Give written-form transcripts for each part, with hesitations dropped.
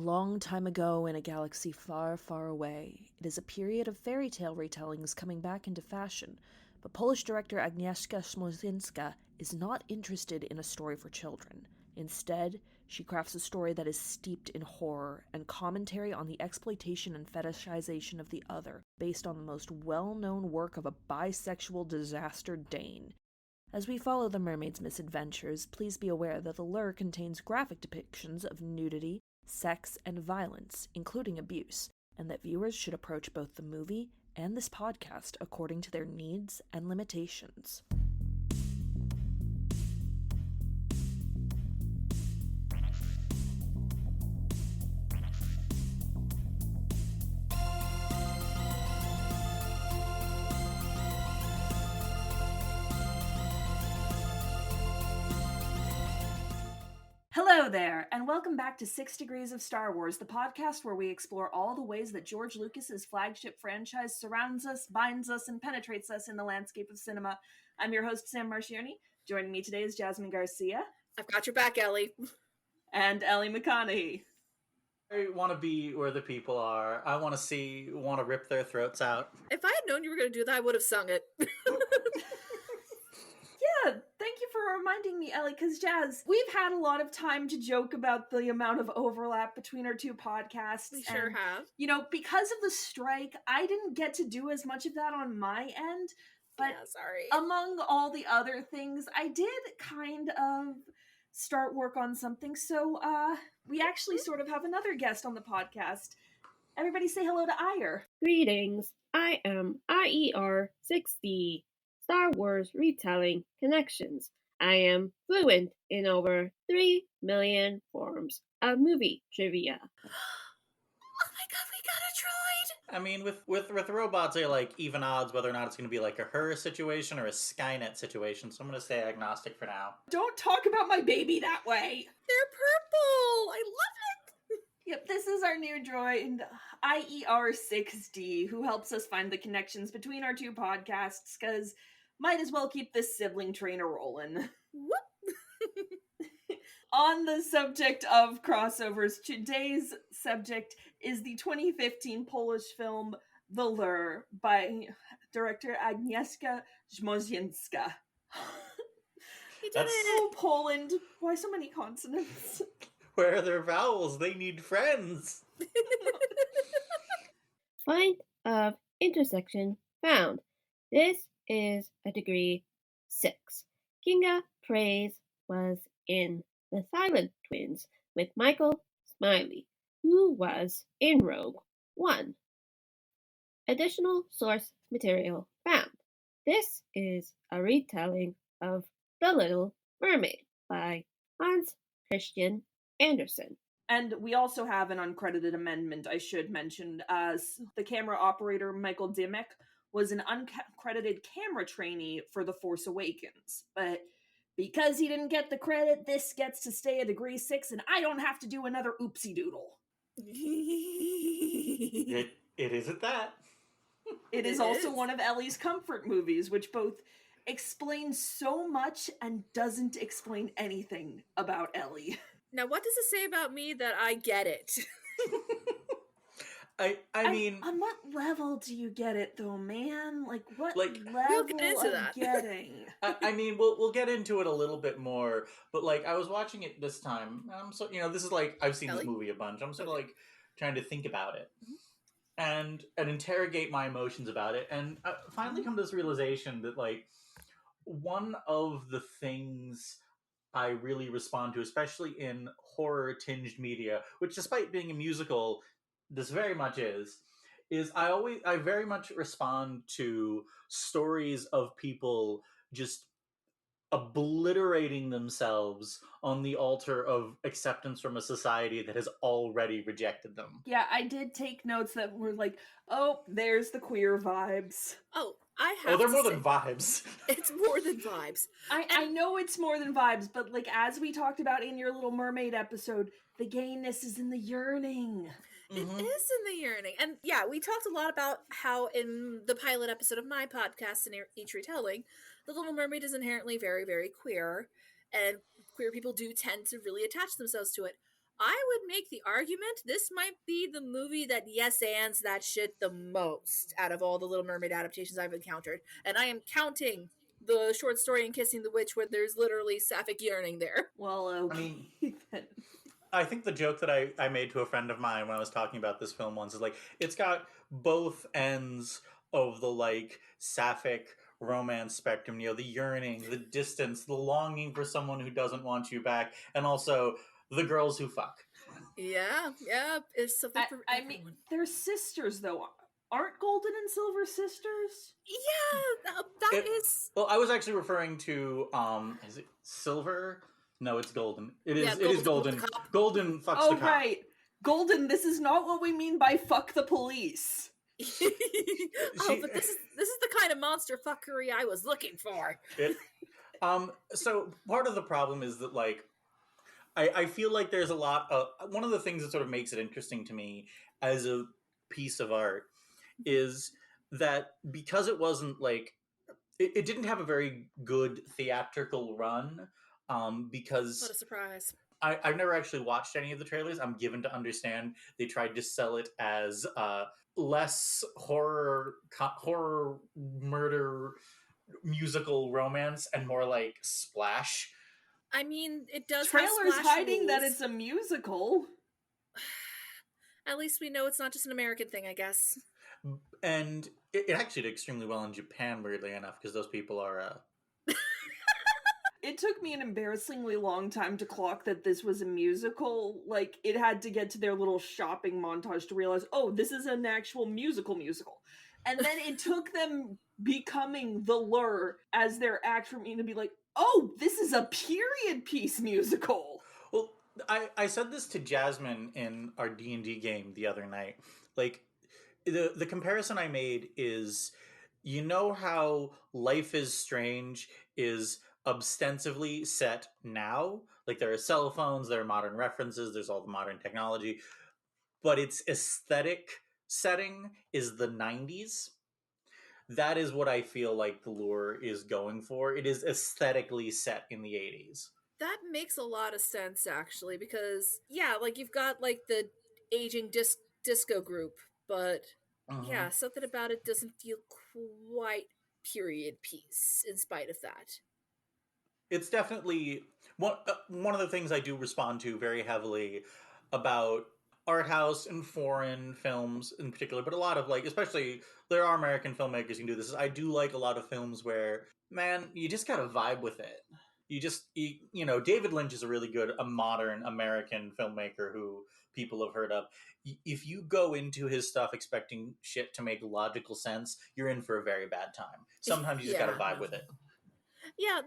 long time ago in a galaxy far, far away, it is a period of fairy tale retellings coming back into fashion, but Polish director Agnieszka Smozinska is not interested in a story for children. Instead, she crafts a story that is steeped in horror and commentary on the exploitation and fetishization of the other, based on the most well-known work of a bisexual disaster Dane. As we follow the mermaid's misadventures, please be aware that the lure contains graphic depictions of nudity, sex, and violence, including abuse, and that viewers should approach both the movie and this podcast according to their needs and limitations. Hello there, and welcome back to 6 Degrees of Star Wars, the podcast where we explore all the ways that George Lucas's flagship franchise surrounds us, binds us, and penetrates us in the landscape of cinema. I'm your host, Sam Marcioni. Joining me today is Jasmine Garcia. I've got your back, Ellie. And Ellie McConaughey. I want to be where the people are. I want to rip their throats out. If I had known you were going to do that, I would have sung it. Yeah, thank you for reminding me, Ellie, because Jazz, we've had a lot of time to joke about the amount of overlap between our two podcasts. We sure have. You know, because of the strike, I didn't get to do as much of that on my end, but yeah, sorry. Among all the other things, I did kind of start work on something, so we actually sort of have another guest on the podcast. Everybody say hello to Ire. Greetings, I am IER60, Star Wars Retelling Connections. I am fluent in over 3 million forms of movie trivia. Oh my god, we got a droid! I mean, with robots, they're like even odds whether or not it's going to be like a her situation or a Skynet situation, so I'm going to stay agnostic for now. Don't talk about my baby that way! They're purple! I love it! Yep, this is our new droid, IER6D, who helps us find the connections between our two podcasts, because might as well keep this sibling train a-rolling. Whoop! On the subject of crossovers, today's subject is the 2015 Polish film The Lure by director Agnieszka Smozinska. He did it! Oh, Poland. Why so many consonants? Where are their vowels? They need friends. Point of intersection found. This is a degree 6. Kinga Praise was in The Silent Twins with Michael Smiley, who was in Rogue One. Additional source material found. This is a retelling of The Little Mermaid by Hans Christian Andersen. And we also have an uncredited amendment, I should mention, as the camera operator Michael Dimek was an uncredited camera trainee for The Force Awakens. But because he didn't get the credit, this gets to stay a degree 6, and I don't have to do another oopsie doodle. It isn't that. It is also one of Ellie's comfort movies, which both explains so much and doesn't explain anything about Ellie. Now, what does it say about me that I get it? I mean... On what level do you get it, though, man? Like, what we'll level get into of that. getting? I mean, we'll get into it a little bit more, but, like, I was watching it this time, and I'm so... You know, this is, like, I've seen Ellie? this movie a bunch. I'm sort of, like, trying to think about it. And interrogate my emotions about it, and I finally come to this realization that, like, one of the things I really respond to, especially in horror-tinged media, which despite being a musical, this very much is I very much respond to stories of people just obliterating themselves on the altar of acceptance from a society that has already rejected them. Yeah, I did take notes that were like, oh, there's the queer vibes. Oh, I have they're to more say, than vibes. It's more than vibes. I know it's more than vibes, but like as we talked about in your Little Mermaid episode, the gayness is in the yearning. It is in the yearning. And yeah, we talked a lot about how in the pilot episode of my podcast, in each retelling, The Little Mermaid is inherently very, very queer. And queer people do tend to really attach themselves to it. I would make the argument this might be the movie that yes ands that shit the most out of all the Little Mermaid adaptations I've encountered. And I am counting the short story in Kissing the Witch where there's literally sapphic yearning there. Well, okay. I mean, then. I think the joke that I made to a friend of mine when I was talking about this film once is like, it's got both ends of the like sapphic romance spectrum, you know, the yearning, the distance, the longing for someone who doesn't want you back, and also the girls who fuck. Yeah, it's something for I everyone. mean, they're sisters, though. Aren't Golden and Silver sisters? Yeah, that is. Well, I was actually referring to is it Silver? No, it's Golden. It is. Yeah, It is Golden Golden. fucks the cop. Golden fucks Oh, the cop. right. Golden, this is not what we mean by fuck the police. But this is the kind of monster fuckery I was looking for. So part of the problem is that like I feel like there's a lot of one of the things that sort of makes it interesting to me as a piece of art is that because it wasn't like it didn't have a very good theatrical run because What a surprise. I've never actually watched any of the trailers. I'm given to understand they tried to sell it as less horror murder musical romance and more like splash. I mean, it does Trailer's have hiding that rules. it's a musical. At least we know it's not just an American thing, I guess. And it actually did extremely well in Japan, weirdly enough, because those people are It took me an embarrassingly long time to clock that this was a musical. Like, it had to get to their little shopping montage to realize, oh, this is an actual musical. And then it took them becoming the lure as their act for me to be like, oh, this is a period piece musical. Well, I said this to Jasmine in our D&D game the other night. Like, the comparison I made is, you know how Life is Strange is ostensibly set now? Like, there are cell phones, there are modern references, there's all the modern technology, but its aesthetic setting is the 90s. That is what I feel like the lure is going for. It is aesthetically set in the 80s. That makes a lot of sense, actually, because, yeah, like, you've got, like, the aging disco group, but, yeah, something about it doesn't feel quite period piece, in spite of that. It's definitely one of the things I do respond to very heavily about art house and foreign films in particular, but a lot of like, especially there are American filmmakers who can do this. I do like a lot of films where, man, you just gotta vibe with it. You know, David Lynch is a modern American filmmaker who people have heard of. If you go into his stuff expecting shit to make logical sense, you're in for a very bad time. Sometimes you just gotta vibe with it. Yeah,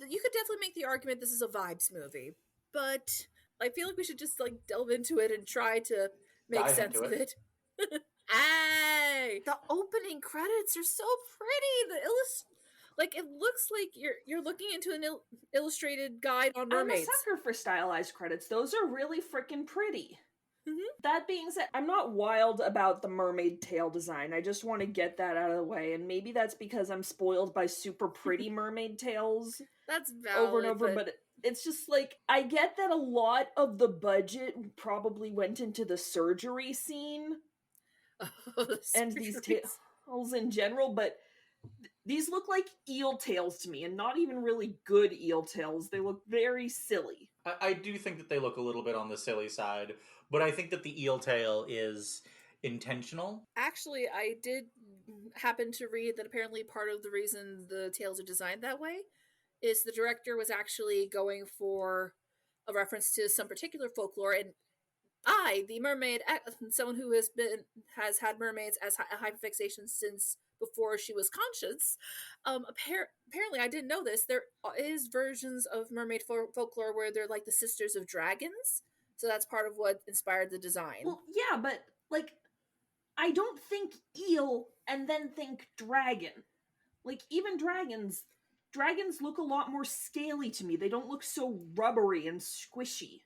you could definitely make the argument this is a vibes movie, but I feel like we should just like delve into it and try to make Dive sense into of it. Hey, the opening credits are so pretty. Like it looks like you're looking into an illustrated guide on mermaids. I'm a sucker for stylized credits. Those are really freaking pretty. Mm-hmm. That being said, I'm not wild about the mermaid tail design. I just want to get that out of the way, and maybe that's because I'm spoiled by super pretty mermaid tails. That's valid, over and over, but it's just like, I get that a lot of the budget probably went into the surgery scene and these tails in general, but these look like eel tails to me, and not even really good eel tails. They look very silly. I do think that they look a little bit on the silly side, but I think that the eel tail is intentional. Actually, I did happen to read that apparently part of the reason the tails are designed that way is the director was actually going for a reference to some particular folklore, and the mermaid, someone who has had mermaids as a hyperfixation since before she was conscious. Apparently, I didn't know this. There is versions of mermaid folklore where they're like the sisters of dragons. So that's part of what inspired the design. Well, yeah, but like, I don't think eel and then think dragon. Like, even dragons look a lot more scaly to me. They don't look so rubbery and squishy.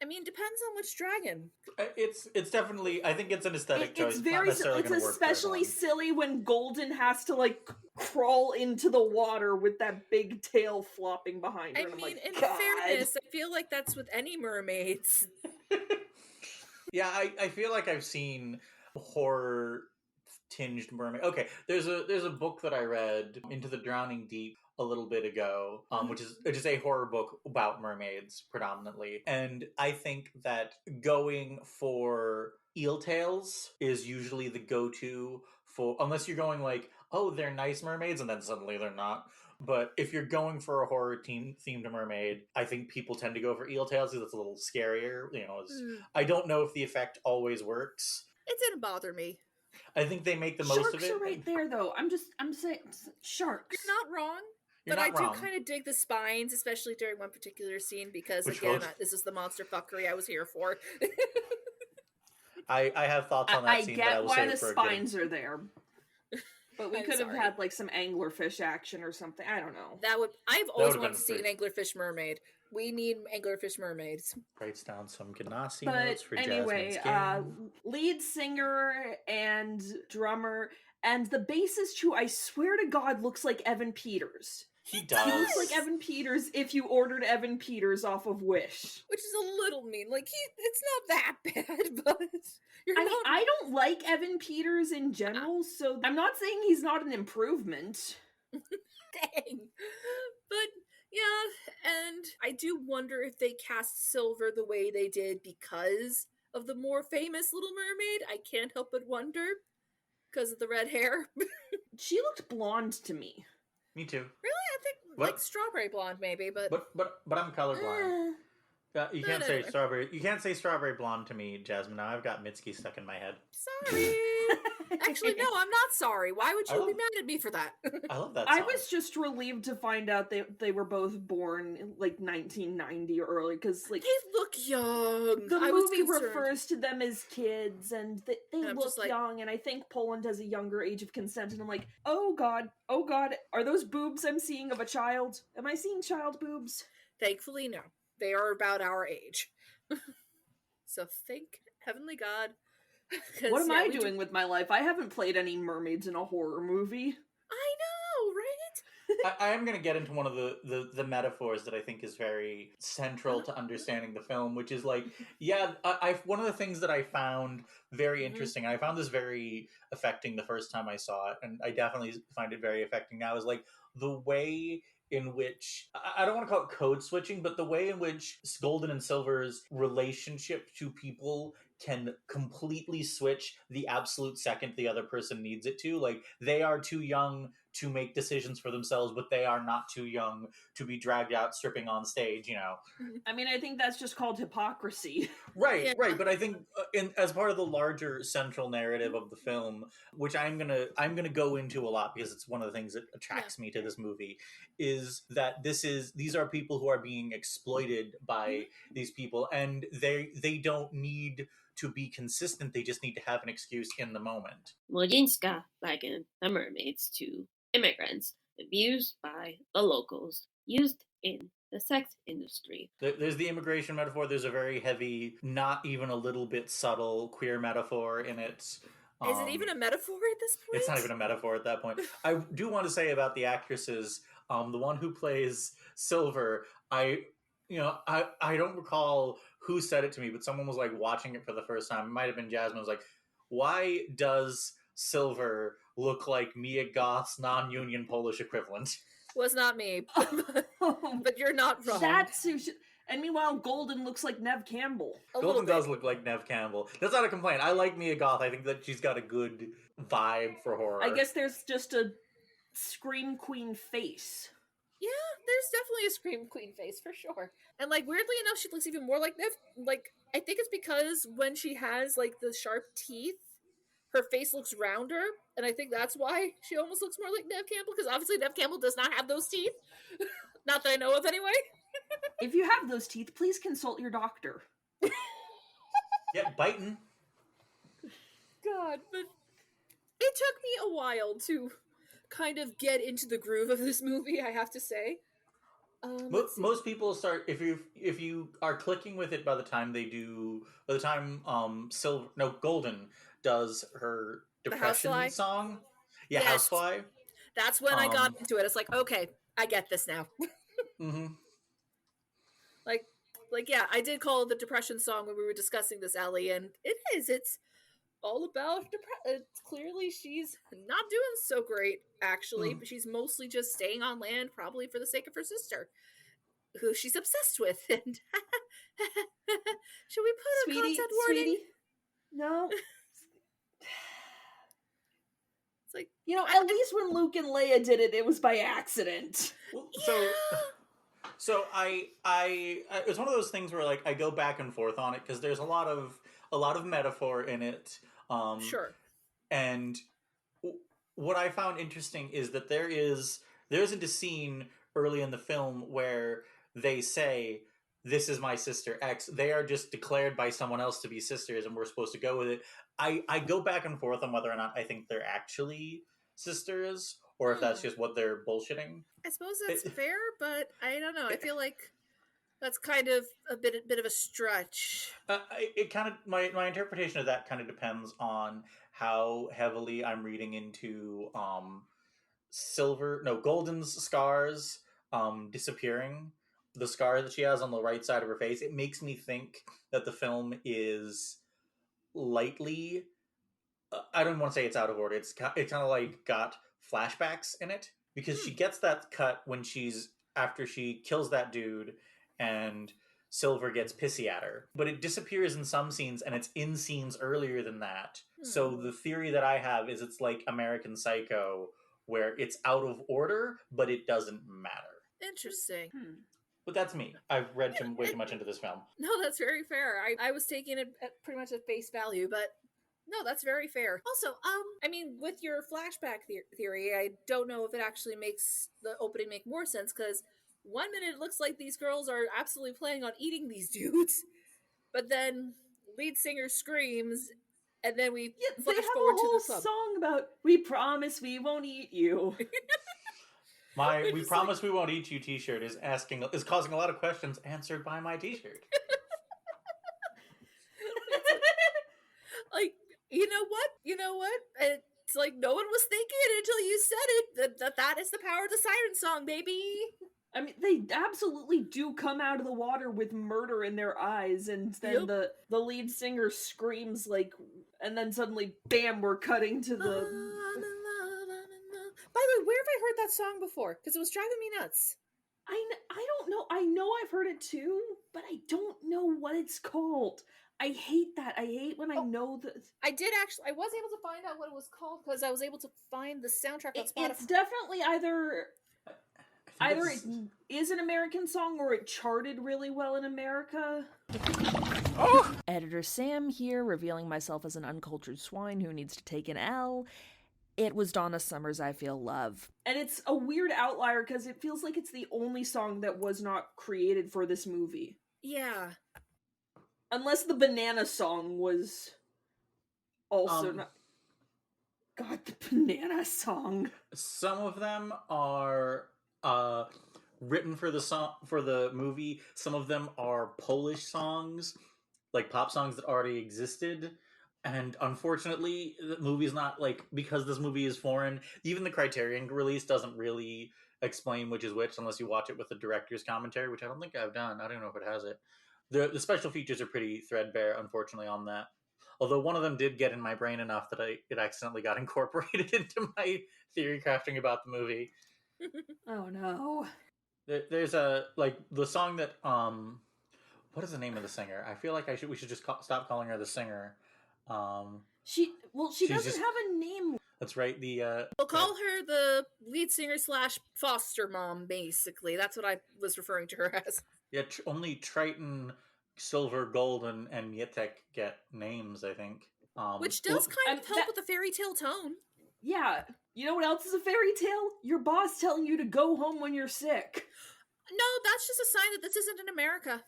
I mean, depends on which dragon. It's definitely, I think it's an aesthetic choice. It's Not very, necessarily it's going to work for especially everyone. silly when Golden has to like crawl into the water with that big tail flopping behind her. I And I'm mean, like, in God. fairness, I feel like that's with any mermaids. Yeah, I feel like I've seen horror tinged mermaid. Okay, there's a book that I read, Into the Drowning Deep, a little bit ago, which is a horror book about mermaids predominantly, and I think that going for eel tails is usually the go-to for, unless you're going like, oh, they're nice mermaids, and then suddenly they're not. But if you're going for a horror themed mermaid, I think people tend to go for eel tails because it's a little scarier. You know, I don't know if the effect always works. It didn't bother me. I think they make the most of it. Sharks are right there, though. I'm saying sharks. You're not wrong. You're but not I do wrong. kind of dig the spines, especially during one particular scene, because Which again, one? this is the monster fuckery I was here for. I have thoughts on that I scene, but I get will why save the it for spines are there. But we I'm could have sorry. had like some anglerfish action or something. I don't know. I've always would've wanted to been see an anglerfish mermaid. We need anglerfish mermaids. Writes down some Ganassi But notes for anyway, Jasmine's game. lead singer and drummer and the bassist, who I swear to God looks like Evan Peters. He He does. looks like Evan Peters if you ordered Evan Peters off of Wish. Which is a little mean. Like, it's not that bad, but I don't like Evan Peters in general, so I'm not saying he's not an improvement. Dang. But yeah, and I do wonder if they cast Silver the way they did because of the more famous Little Mermaid. I can't help but wonder because of the red hair. She looked blonde to me. Me too. Really, I think like strawberry blonde maybe, but I'm colorblind. You can't say anyway. strawberry. You can't say strawberry blonde to me, Jasmine. Now I've got Mitski stuck in my head. Sorry. Actually, no, I'm not sorry. Why would you be mad at me for that? I love that song. I was just relieved to find out they were both born in like 1990 or early, because like they look young. The I was movie concerned. refers to them as kids, and they I'm look just like- young. And I think Poland has a younger age of consent. And I'm like, oh god, are those boobs I'm seeing of a child? Am I seeing child boobs? Thankfully, no. They are about our age. So thank Heavenly God. What am I doing with my life? I haven't played any mermaids in a horror movie. I know, right? I am going to get into one of the metaphors that I think is very central to understanding the film, which is like, yeah, one of the things that I found very interesting, and I found this very affecting the first time I saw it, and I definitely find it very affecting now, is like the way in which, I don't want to call it code switching, but the way in which Golden and Silver's relationship to people can completely switch the absolute second the other person needs it to. Like, they are too young to make decisions for themselves, but they are not too young to be dragged out stripping on stage, you know. I mean, I think that's just called hypocrisy. Right, Yeah. right. But I think as part of the larger central narrative of the film, which I'm gonna go into a lot because it's one of the things that attracts me to this movie, is that these are people who are being exploited by these people, and they don't need to be consistent. They just need to have an excuse in the moment. Młodzieńska likened the mermaids to immigrants abused by the locals, used in the sex industry. There's the immigration metaphor. There's a very heavy, not even a little bit subtle queer metaphor in it. Is it even a metaphor at this point? It's not even a metaphor at that point. I do want to say about the actresses, the one who plays Silver, I don't recall who said it to me, but someone was like watching it for the first time. It might have been Jasmine. Was like, why does Silver look like Mia Goth's non-union Polish equivalent? Was not me, but you're not wrong. That's and meanwhile, Golden looks like Nev Campbell. Golden does look like Nev Campbell. That's not a complaint. I like Mia Goth. I think that she's got a good vibe for horror. I guess there's just a Scream Queen face. Yeah, there's definitely a Scream Queen face for sure. And like weirdly enough, she looks even more like Nev. Like I think it's because when she has like the sharp teeth, her face looks rounder, and I think that's why she almost looks more like Nev Campbell. Because obviously Nev Campbell does not have those teeth. Not that I know of, anyway. If you have those teeth, please consult your doctor. Yeah, biting. God, but it took me a while to kind of get into the groove of this movie, I have to say. Let's see. Most people start if you are clicking with it by the time Golden does her The depression housefly. song. Yeah, Yes, Housefly. that's when I got into it. It's like, okay, I get this now. Mm-hmm. like yeah, I did call it the depression song when we were discussing this, Ellie, and it is. It's all about depression. Clearly, she's not doing so great, actually, but she's mostly just staying on land, probably for the sake of her sister, who she's obsessed with. And should we put a content warning? Sweetie, no. It's like, at least when Luke and Leia did it, it was by accident. Well, so it's one of those things where like I go back and forth on it because there's a lot of metaphor in it. Sure. And what I found interesting is that there isn't a scene early in the film where they say, "This is my sister X." They are just declared by someone else to be sisters, and we're supposed to go with it. I go back and forth on whether or not I think they're actually sisters or if that's just what they're bullshitting. I suppose that's fair, but I don't know. I feel like that's kind of a bit of a stretch. It kind of my interpretation of that kind of depends on how heavily I'm reading into Golden's scars disappearing. The scar that she has on the right side of her face, it makes me think that the film is lightly I don't want to say it's out of order. It's kind of like got flashbacks in it because she gets that cut when after she kills that dude and Silver gets pissy at her. But it disappears in some scenes and it's in scenes earlier than that. So the theory that I have is it's like American Psycho where it's out of order, but it doesn't matter. Interesting. But that's me. I've read way too much into this film. No, that's very fair. I was taking it pretty much at face value, but no, that's very fair. Also, I mean, with your flashback theory, I don't know if it actually makes the opening make more sense, because 1 minute it looks like these girls are absolutely planning on eating these dudes, but then lead singer screams, and then we flash forward to the club. Song about "We promise we won't eat you." My "We promise we won't eat you" t-shirt is causing a lot of questions answered by my t-shirt. Like, you know what? It's like no one was thinking it until you said it. That is the power of the siren song, baby. I mean, they absolutely do come out of the water with murder in their eyes, and then the lead singer screams and then suddenly, bam, we're cutting to the... By the way, where have I heard that song before? Because it was driving me nuts. I don't know. I know I've heard it too, but I don't know what it's called. I hate that. I hate when I know that. I was able to find out what it was called because I was able to find the soundtrack on Spotify. It's definitely either it is an American song or it charted really well in America. Oh! Editor Sam here, revealing myself as an uncultured swine who needs to take an L. It was Donna Summer's I Feel Love. And it's a weird outlier because it feels like it's the only song that was not created for this movie. Yeah. Unless the Banana song was also not... God, the Banana song. Some of them are written for the movie. Some of them are Polish songs, like pop songs that already existed. And unfortunately, the movie's not because this movie is foreign. Even the Criterion release doesn't really explain which is which unless you watch it with the director's commentary, which I don't think I've done. I don't know if it has it. The special features are pretty threadbare, unfortunately, on that. Although one of them did get in my brain enough that it accidentally got incorporated into my theory crafting about the movie. Oh no. There's the song that what is the name of the singer? I feel like we should just stop calling her the singer. She doesn't have a name. That's right. We'll call her the lead singer / foster mom. Basically, that's what I was referring to her as. Yeah, only Triton, Silver, Golden, and Mietek get names, I think. Which does kind of help with the fairy tale tone. Yeah. You know what else is a fairy tale? Your boss telling you to go home when you're sick. No, that's just a sign that this isn't in America.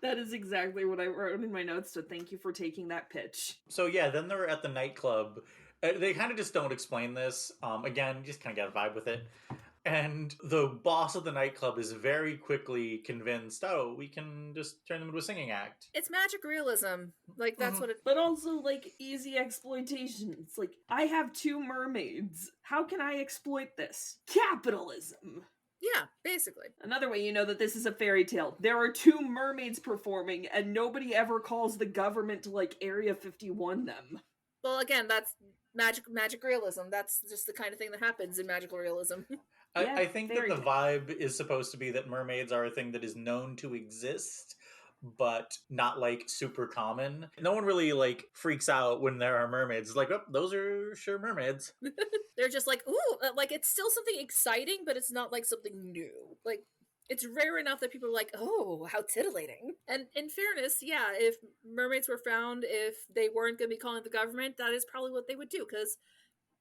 That is exactly what I wrote in my notes, so thank you for taking that pitch. So yeah, then they're at the nightclub. They kind of just don't explain this. Again, just kind of get a vibe with it. And the boss of the nightclub is very quickly convinced, oh, we can just turn them into a singing act. It's magic realism. Like, that's what it... But also, like, easy exploitation. It's like, I have 2 mermaids. How can I exploit this? Capitalism! Yeah, basically. Another way you know that this is a fairy tale. There are 2 mermaids performing, and nobody ever calls the government to, like, Area 51 them. Well, again, that's magic realism. That's just the kind of thing that happens in magical realism. I think that the vibe is supposed to be that mermaids are a thing that is known to exist, but not, like, super common. No one really, like, freaks out when there are mermaids. It's like, oh, those are sure mermaids. They're just like, ooh, like, it's still something exciting, but it's not, like, something new. Like, it's rare enough that people are like, oh, how titillating. And in fairness, yeah, if mermaids were found, if they weren't going to be calling the government, that is probably what they would do, because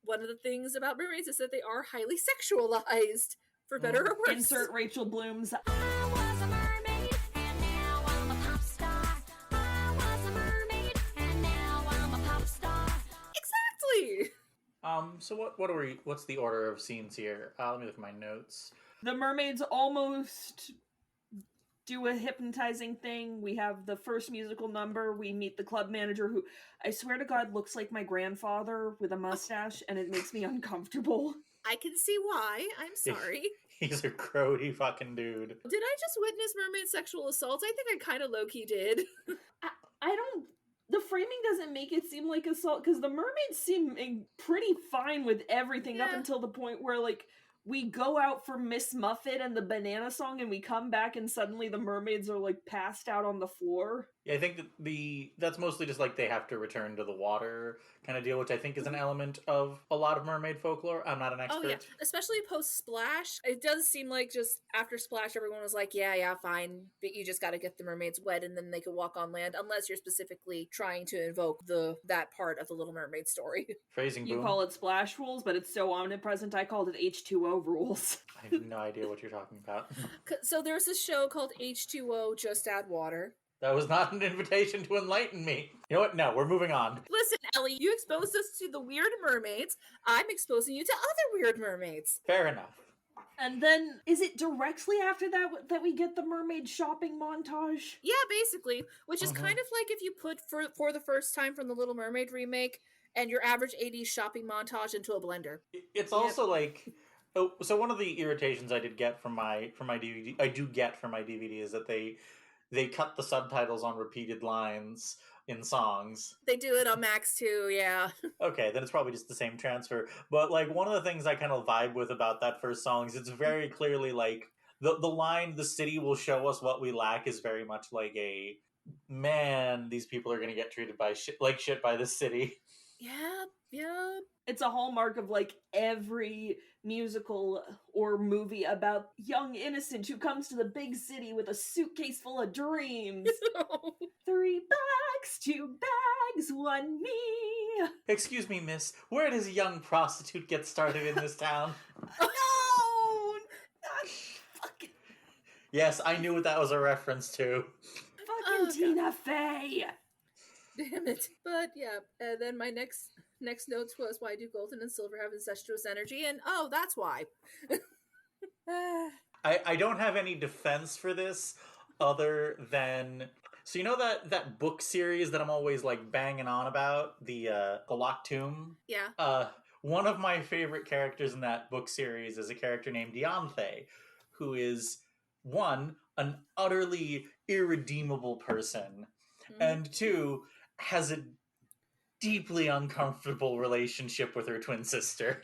one of the things about mermaids is that they are highly sexualized, for better or worse. Insert Rachel Bloom's I was a mermaid, and now I'm a pop star. I was a mermaid, and now I'm a pop star. Exactly! So what's the order of scenes here? Let me look at my notes. The mermaids almost do a hypnotizing thing. We have the first musical number. We meet the club manager, who, I swear to God, looks like my grandfather with a mustache, and it makes me uncomfortable. I can see why. I'm sorry. He's a grody fucking dude. Did I just witness mermaid sexual assault? I think I kind of low-key did. I don't... The framing doesn't make it seem like assault, because the mermaids seem pretty fine with everything up until the point where, like, we go out for Miss Muffet and the banana song, and we come back and suddenly the mermaids are, like, passed out on the floor. Yeah, I think that that's mostly just like they have to return to the water kind of deal, which I think is an element of a lot of mermaid folklore. I'm not an expert. Oh yeah, especially post Splash. It does seem like just after Splash, everyone was like, yeah, fine, but you just got to get the mermaids wet and then they can walk on land, unless you're specifically trying to invoke that part of the Little Mermaid story. Phrasing boom. You call it Splash rules, but it's so omnipresent, I called it H2O rules. I have no idea what you're talking about. So there's this show called H2O, Just Add Water. That was not an invitation to enlighten me. You know what? No, we're moving on. Listen, Ellie, you exposed us to the weird mermaids. I'm exposing you to other weird mermaids. Fair enough. And then, is it directly after that we get the mermaid shopping montage? Yeah, basically. Which is kind of like if you put for the first time from the Little Mermaid remake and your average 80s shopping montage into a blender. It's also like... Oh, so one of the irritations I did get from my DVD... I do get from my DVD is that they cut the subtitles on repeated lines in songs. They do it on Max too, yeah. Okay, then it's probably just the same transfer. But, like, one of the things I kind of vibe with about that first song is it's very clearly, like, the line, "the city will show us what we lack," is very much like a, man, these people are going to get treated like shit by this city. Yeah. It's a hallmark of, like, every musical or movie about young innocent who comes to the big city with a suitcase full of dreams. 3 bags, 2 bags, 1 me. Excuse me, miss, where does a young prostitute get started in this town? Oh, not fucking... Yes, I knew what that was a reference to. Fucking Tina Fey. Damn it. But yeah, and then my next notes was, why do golden and silver have incestuous energy? And oh, that's why. I don't have any defense for this other than... So you know that book series that I'm always, like, banging on about? The Locked Tomb? Yeah. One of my favorite characters in that book series is a character named Dianthe, who is, one, an utterly irredeemable person, and two, has a deeply uncomfortable relationship with her twin sister.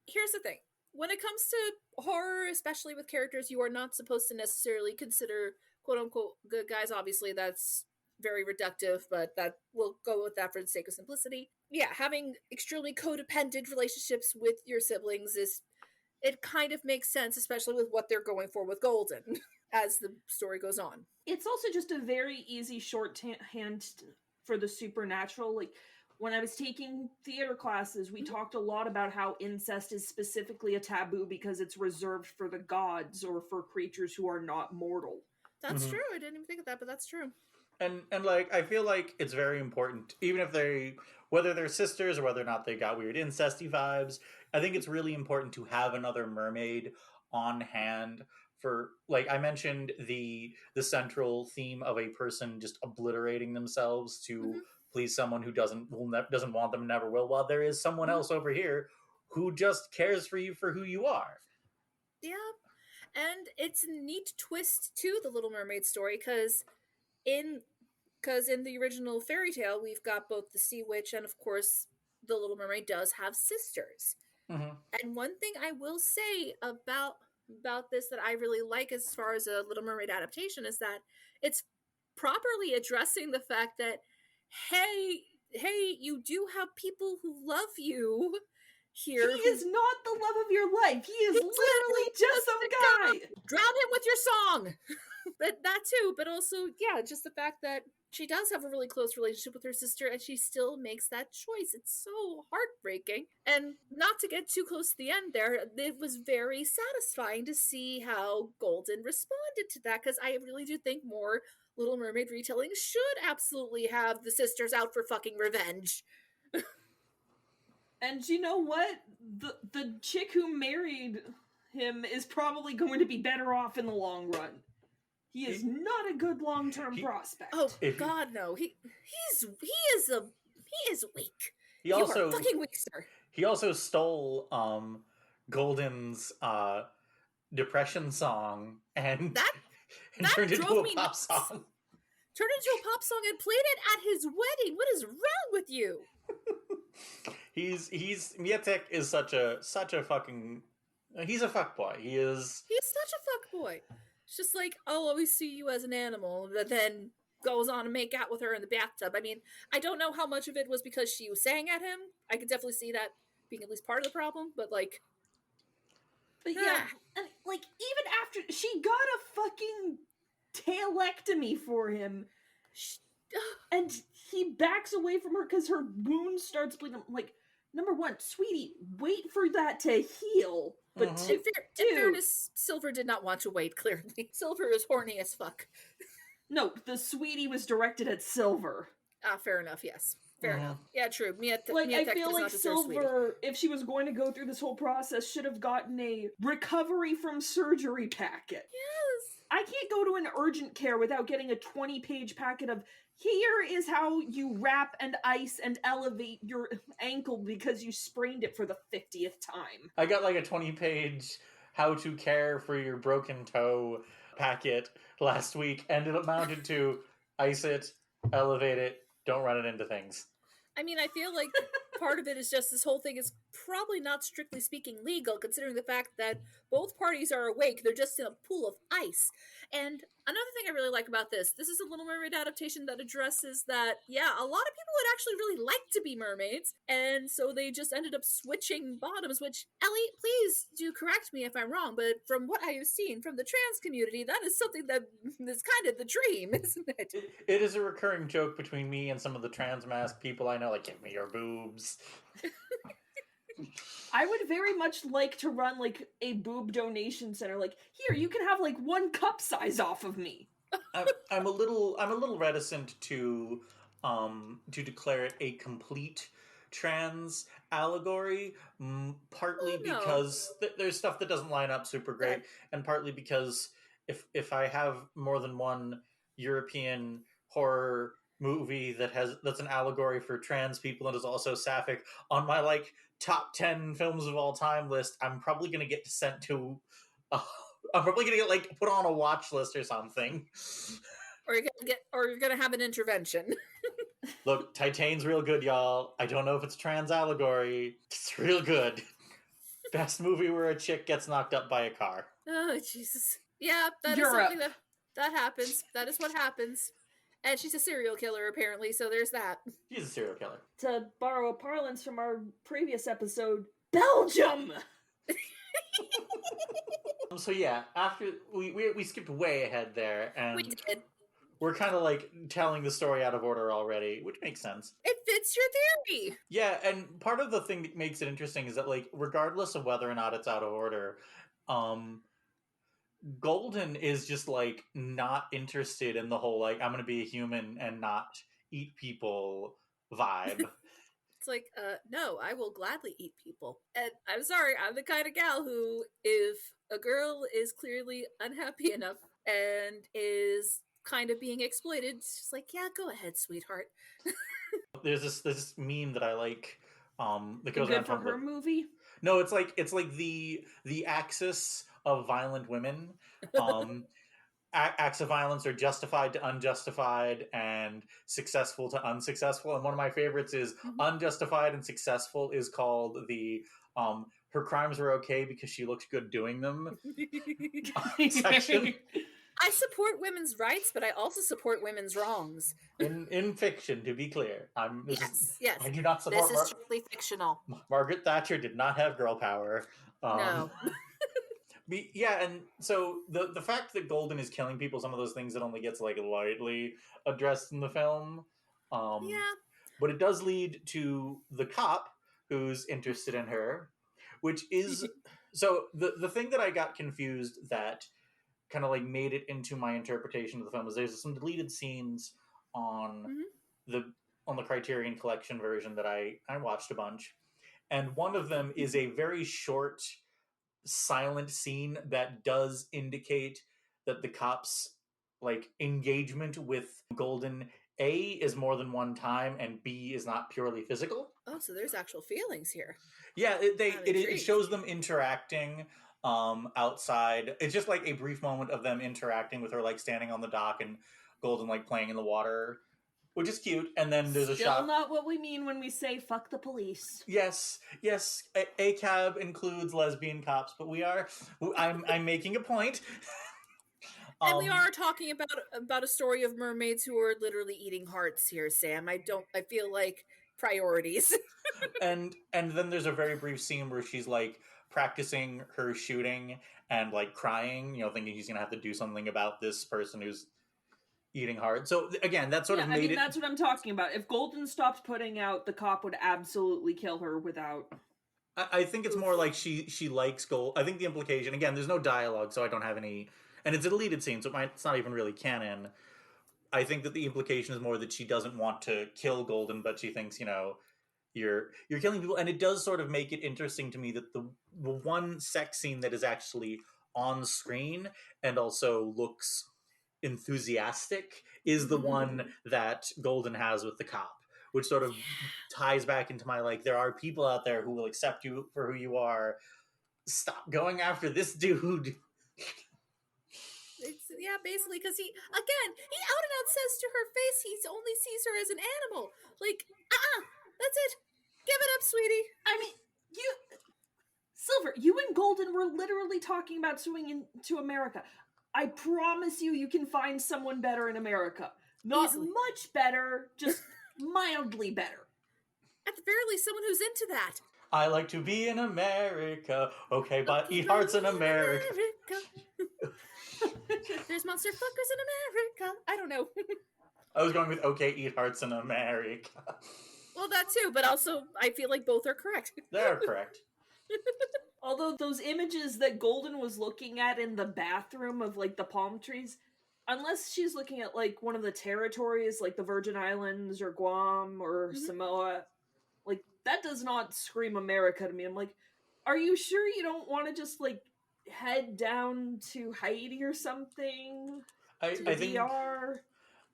Here's the thing. When it comes to horror, especially with characters you are not supposed to necessarily consider quote-unquote good guys, obviously that's very reductive, but that we'll go with that for the sake of simplicity. Yeah, having extremely codependent relationships with your siblings it kind of makes sense, especially with what they're going for with Golden as the story goes on. It's also just a very easy shorthand for the supernatural. Like, when I was taking theater classes, we talked a lot about how incest is specifically a taboo because it's reserved for the gods or for creatures who are not mortal. That's true. I didn't even think of that, but that's true. And like I feel like it's very important, even if they, whether they're sisters or whether or not they got weird incesty vibes, I think it's really important to have another mermaid on hand for, like I mentioned, the central theme of a person just obliterating themselves to Mhm. please someone who doesn't want them, never will. While there is someone Mhm. else over here who just cares for you for who you are. Yeah, and it's a neat twist to the Little Mermaid story in in the original fairy tale we've got both the Sea Witch and of course the Little Mermaid does have sisters. Hmm. And one thing I will say about this that I really like as far as a Little Mermaid adaptation is that it's properly addressing the fact that hey, you do have people who love you He here is not the love of your life. He is He's literally just some guy. drown him with your song. But that too, but also, yeah, just the fact that she does have a really close relationship with her sister and she still makes that choice. It's so heartbreaking. And not to get too close to the end there, it was very satisfying to see how Golden responded to that because I really do think more Little Mermaid retellings should absolutely have the sisters out for fucking revenge. And you know what? The chick who married him is probably going to be better off in the long run. He is not a good long-term prospect. Oh If you- God, no! He is weak. He You also are fucking weak, sir. he also stole Golden's depression song and That and that turned it into drove a me pop nuts. song. Turned into a pop song and played it at his wedding. What is wrong with you? He's Mietek is such a fucking, he's a fuckboy. He is. He's such a fuckboy. It's just like, I'll always see you as an animal, but then goes on to make out with her in the bathtub. I mean, I don't know how much of it was because she was saying at him. I could definitely see that being at least part of the problem, but like, But yeah, and like even after she got a fucking tailectomy for him, and he backs away from her because her wound starts bleeding. Like, number one, sweetie, wait for that to heal. But Mhm. in fairness, Silver did not want to wait, clearly. Silver is horny as fuck. no, the sweetie was directed at Silver. Fair enough, yes. Fair Mhm. enough. Yeah, true. Like, I Mietek feel does like not deserve Sweetie. Silver, if she was going to go through this whole process, should have gotten a recovery from surgery packet. Yes. I can't go to an urgent care without getting a 20-page packet of here is how you wrap and ice and elevate your ankle because you sprained it for the 50th time. I got like a 20-page how to care for your broken toe packet last week, and it amounted to ice it, elevate it, don't run it into things. I mean, I feel like part of it is just this whole thing is probably not strictly speaking legal, considering the fact that both parties are awake. They're just in a pool of ice. And another thing I really like about this is a Little Mermaid adaptation that addresses that, yeah, a lot of people would actually really like to be mermaids, and so they just ended up switching bottoms, which, Ellie, please do correct me if I'm wrong, but from what I have seen from the trans community, that is something that is kind of the dream, isn't it? It is a recurring joke between me and some of the trans mask people I know, like, give me your boobs. I would very much like to run like a boob donation center. Like, here, you can have like one cup size off of me. I'm a little reticent to declare it a complete trans allegory, partly Oh, no. because there's stuff that doesn't line up super great, and partly because if I have more than one European horror movie that's an allegory for trans people and is also sapphic on my like top 10 films of all time list, I'm probably gonna get sent to I'm probably gonna get like put on a watch list or something. Or you're gonna have an intervention. Look, Titane's real good, y'all. I don't know if it's trans allegory. It's real good. Best movie where a chick gets knocked up by a car. Oh, Jesus. Yeah, that is Europe. something that happens. That is what happens. And she's a serial killer, apparently, so there's that. She's a serial killer. To borrow a parlance from our previous episode, Belgium! So yeah, after we skipped way ahead there, and We did. we're kind of like telling the story out of order already, which makes sense. It fits your theory. Yeah, and part of the thing that makes it interesting is that like regardless of whether or not it's out of order, Golden is just like not interested in the whole like I'm gonna be a human and not eat people vibe. It's like, no, I will gladly eat people. And I'm sorry, I'm the kind of gal who, if a girl is clearly unhappy enough and is kind of being exploited, it's just like, yeah, go ahead, sweetheart. There's this meme that I like that The goes Good around for Tumblr. Her movie. No, it's like the axis of violent women. Acts of violence are justified to unjustified and successful to unsuccessful. And one of my favorites is unjustified and successful is called the her crimes were okay because she looks good doing them section. I support women's rights, but I also support women's wrongs. In fiction, to be clear, Yes. I do not support. This is strictly fictional. Margaret Thatcher did not have girl power. No. Yeah, and so the fact that Golden is killing people, some of those things that only gets like lightly addressed in the film. Yeah. But it does lead to the cop who's interested in her, which is so the thing that I got confused that kind of like made it into my interpretation of the film is there's some deleted scenes on the Criterion Collection version that I watched a bunch, and one of them is a very short silent scene that does indicate that the cops like engagement with Golden A is more than one time and B is not purely physical. Oh, so there's actual feelings here. Yeah, it shows them interacting outside. It's just like a brief moment of them interacting with her, like standing on the dock and Golden like playing in the water, which is cute. And then there's a Still shot. not what we mean when we say fuck the police. Yes. A cab includes lesbian cops, but I'm making a point. And we are talking about a story of mermaids who are literally eating hearts here, Sam. I feel like priorities. and then there's a very brief scene where she's like practicing her shooting and like crying, thinking she's gonna have to do something about this person who's eating hard. So again, that sort of made it. That's what I'm talking about. If Golden stopped putting out, the cop would absolutely kill her without. I think it's more like she likes Gold. I think the implication, again, there's no dialogue, so I don't have any, and it's a deleted scene, so it's not even really canon. I think that the implication is more that she doesn't want to kill Golden, but she thinks, you're killing people, and it does sort of make it interesting to me that the one sex scene that is actually on screen and also looks enthusiastic is the one that Golden has with the cop, which sort of ties back into my like, there are people out there who will accept you for who you are. Stop going after this dude. Basically, because he out and out says to her face he only sees her as an animal. Like, that's it. Give it up, sweetie. I mean, Silver, you and Golden were literally talking about suing into America. I promise you can find someone better in America. Not Easily. much better, just mildly better. At the very least, someone who's into that. I like to be in America. Okay, but eat hearts in America. There's monster fuckers in America. I don't know. I was going with okay, eat hearts in America. Well, that too, but also I feel like both are correct. They're correct. Although those images that Golden was looking at in the bathroom of like the palm trees, unless she's looking at like one of the territories like the Virgin Islands or Guam or Samoa, like that does not scream America to me. I'm like, are you sure you don't want to just like head down to Haiti or something? I think DR?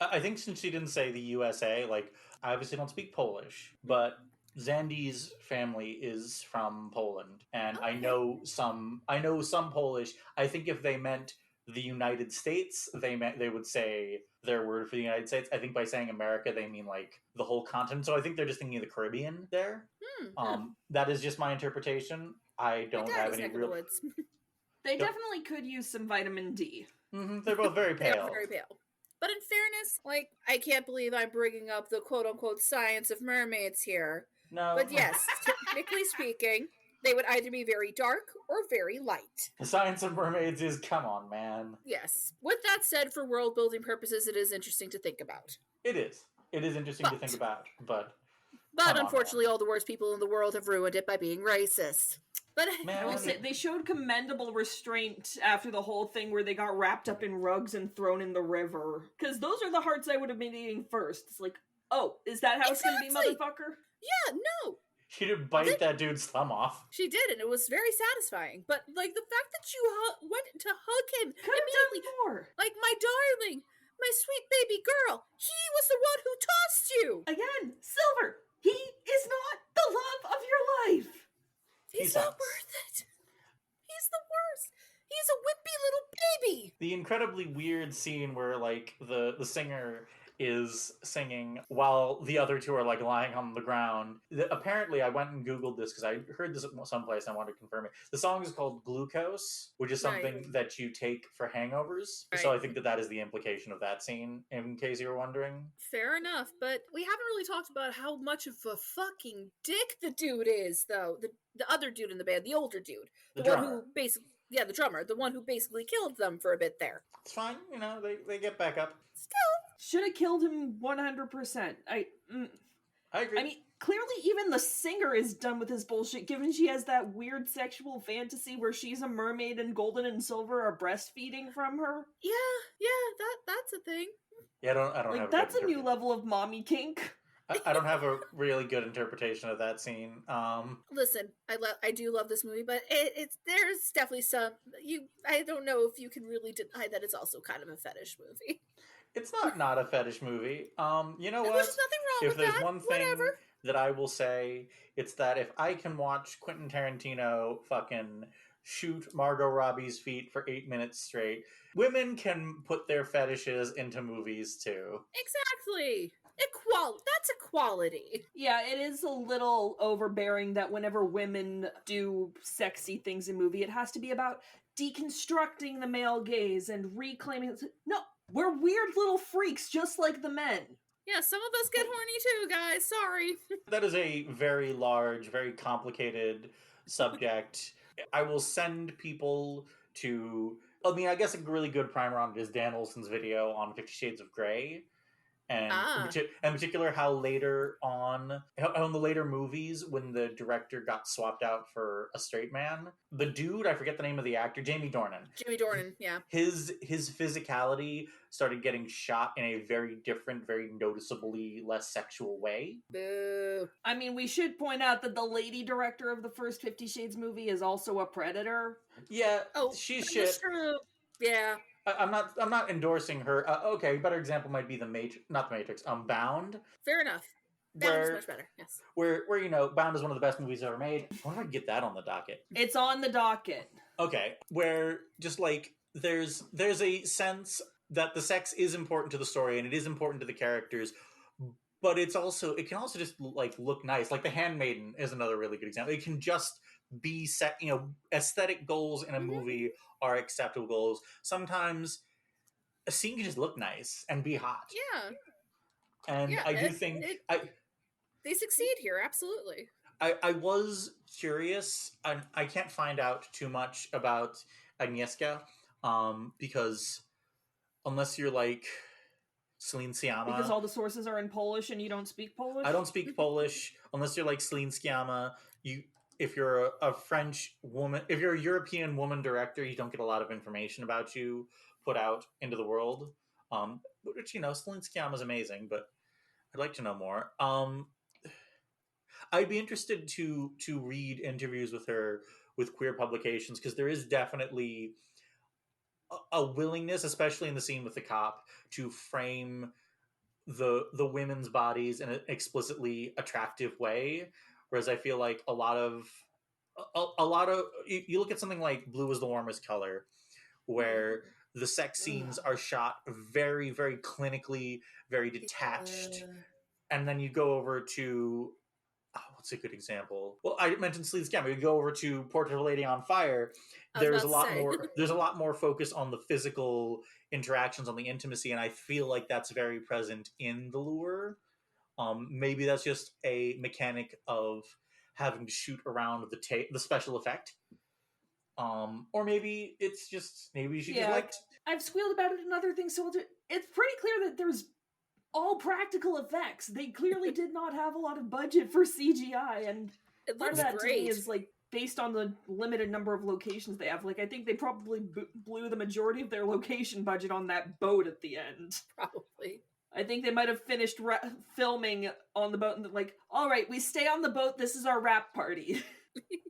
I think since she didn't say the USA, like I obviously don't speak Polish, but Zandy's family is from Poland, and Okay. I know some Polish. I think if they meant the United States, they would say their word for the United States. I think by saying America, they mean like the whole continent. So I think they're just thinking of the Caribbean there. That is just my interpretation. I don't have any real. Woods. They definitely could use some vitamin D. They're both very They pale. are very pale. But in fairness, like, I can't believe I'm bringing up the quote-unquote science of mermaids here. No, But yes, technically speaking, they would either be very dark or very light. the science of mermaids is come on, man. Yes. With that said, for world-building purposes, it is interesting to think about. It is. It is interesting to But- think about, but But Come on, unfortunately, all the worst people in the world have ruined it by being racist. But man. I will say they showed commendable restraint after the whole thing where they got wrapped up in rugs and thrown in the river. Because those are the hearts I would have been eating first. It's like, oh, is that how it's gonna be, Exactly. motherfucker? yeah, no, She did bite that dude's thumb off. she did, and it was very satisfying. But like the fact that you went to hug him Could have immediately, done more. like my darling, my sweet baby girl, he was the one who tossed you. Again, Silver, he is not the love of your life. He's He not sucks. worth it. He's the worst. He's a wimpy little baby. The incredibly weird scene where like the singer is singing while the other two are like lying on the ground. Apparently, I went and Googled this because I heard this at someplace and I wanted to confirm it. The song is called Glucose, which is something Right. that you take for hangovers. So Right. I think that is the implication of that scene, in case you were wondering. Fair enough, but we haven't really talked about how much of a fucking dick the dude is, though. The other dude in the band, the older dude. The one drummer. who basically, the drummer, the one who basically killed them for a bit there. It's fine, they get back up. Still, Should have killed him 100%. I agree. I mean, clearly even the singer is done with his bullshit, given she has that weird sexual fantasy where she's a mermaid and Golden and Silver are breastfeeding from her. yeah, that's a thing. yeah, I don't have Like, good that's a new interpretation. level of mommy kink. I don't have a really good interpretation of that scene. Listen, I do love this movie, but there's definitely some I don't know if you can really deny that it's also kind of a fetish movie. It's not a fetish movie. You know There's what? nothing wrong If with there's that. one thing Whatever. that I will say, it's that if I can watch Quentin Tarantino fucking shoot Margot Robbie's feet for 8 minutes straight, women can put their fetishes into movies too. Exactly. That's equality. Yeah, it is a little overbearing that whenever women do sexy things in movie, it has to be about deconstructing the male gaze and reclaiming. No, we're weird little freaks just like the men. Yeah, some of us get horny too, guys. Sorry. That is a very large, very complicated subject. I will send people to. I mean, I guess a really good primer on it is Dan Olsen's video on 50 Shades of Grey. And in particular, how later on, how in the later movies, when the director got swapped out for a straight man, the dude, I forget the name of the actor, Jamie Dornan. Jimmy Dornan, yeah. His physicality started getting shot in a very different, very noticeably less sexual way. Boo. I mean, we should point out that the lady director of the first 50 Shades movie is also a predator. Yeah, Oh, she's that's shit. true. Yeah. I'm not endorsing her. Okay, a better example might be not the Matrix. Bound. Fair enough. That was Where much better. Yes. where Bound is one of the best movies ever made. I wonder if I can get that on the docket. It's on the docket. Okay, where just like there's a sense that the sex is important to the story and it is important to the characters, but it can also just like look nice. Like The Handmaiden is another really good example. It can just be set. Aesthetic goals in a movie are acceptable goals. Sometimes a scene can just look nice and be hot. Yeah. And Yeah, I do think they succeed here, absolutely. I was curious. I can't find out too much about Agnieszka, because unless you're like Celine Sciamma, Because all the sources are in Polish and you don't speak Polish? I don't speak Polish. Unless you're like Celine Sciamma, if you're a French woman, if you're a European woman director, you don't get a lot of information about you put out into the world. Which Celine Sciamma is amazing, but I'd like to know more. I'd be interested to read interviews with her with queer publications, because there is definitely a willingness, especially in the scene with the cop, to frame the women's bodies in an explicitly attractive way. Whereas I feel like a lot of you look at something like Blue is the Warmest Color, where the sex scenes are shot very, very clinically, very detached. And then you go over to what's a good example? Well, I mentioned Celine Sciamma. You go over to Portrait of a Lady on Fire. There's a lot more. There's a lot more focus on the physical interactions, on the intimacy, and I feel like that's very present in The Lure. Maybe that's just a mechanic of having to shoot around the special effect. Or maybe it's just she just liked. I've squealed about it in other things, so it's pretty clear that there's all practical effects. They clearly did not have a lot of budget for CGI, and It part of looks that to great. me is like based on the limited number of locations they have. Like, I think they probably blew the majority of their location budget on that boat at the end. Probably. I think they might have finished filming on the boat and like, all right, we stay on the boat. This is our wrap party.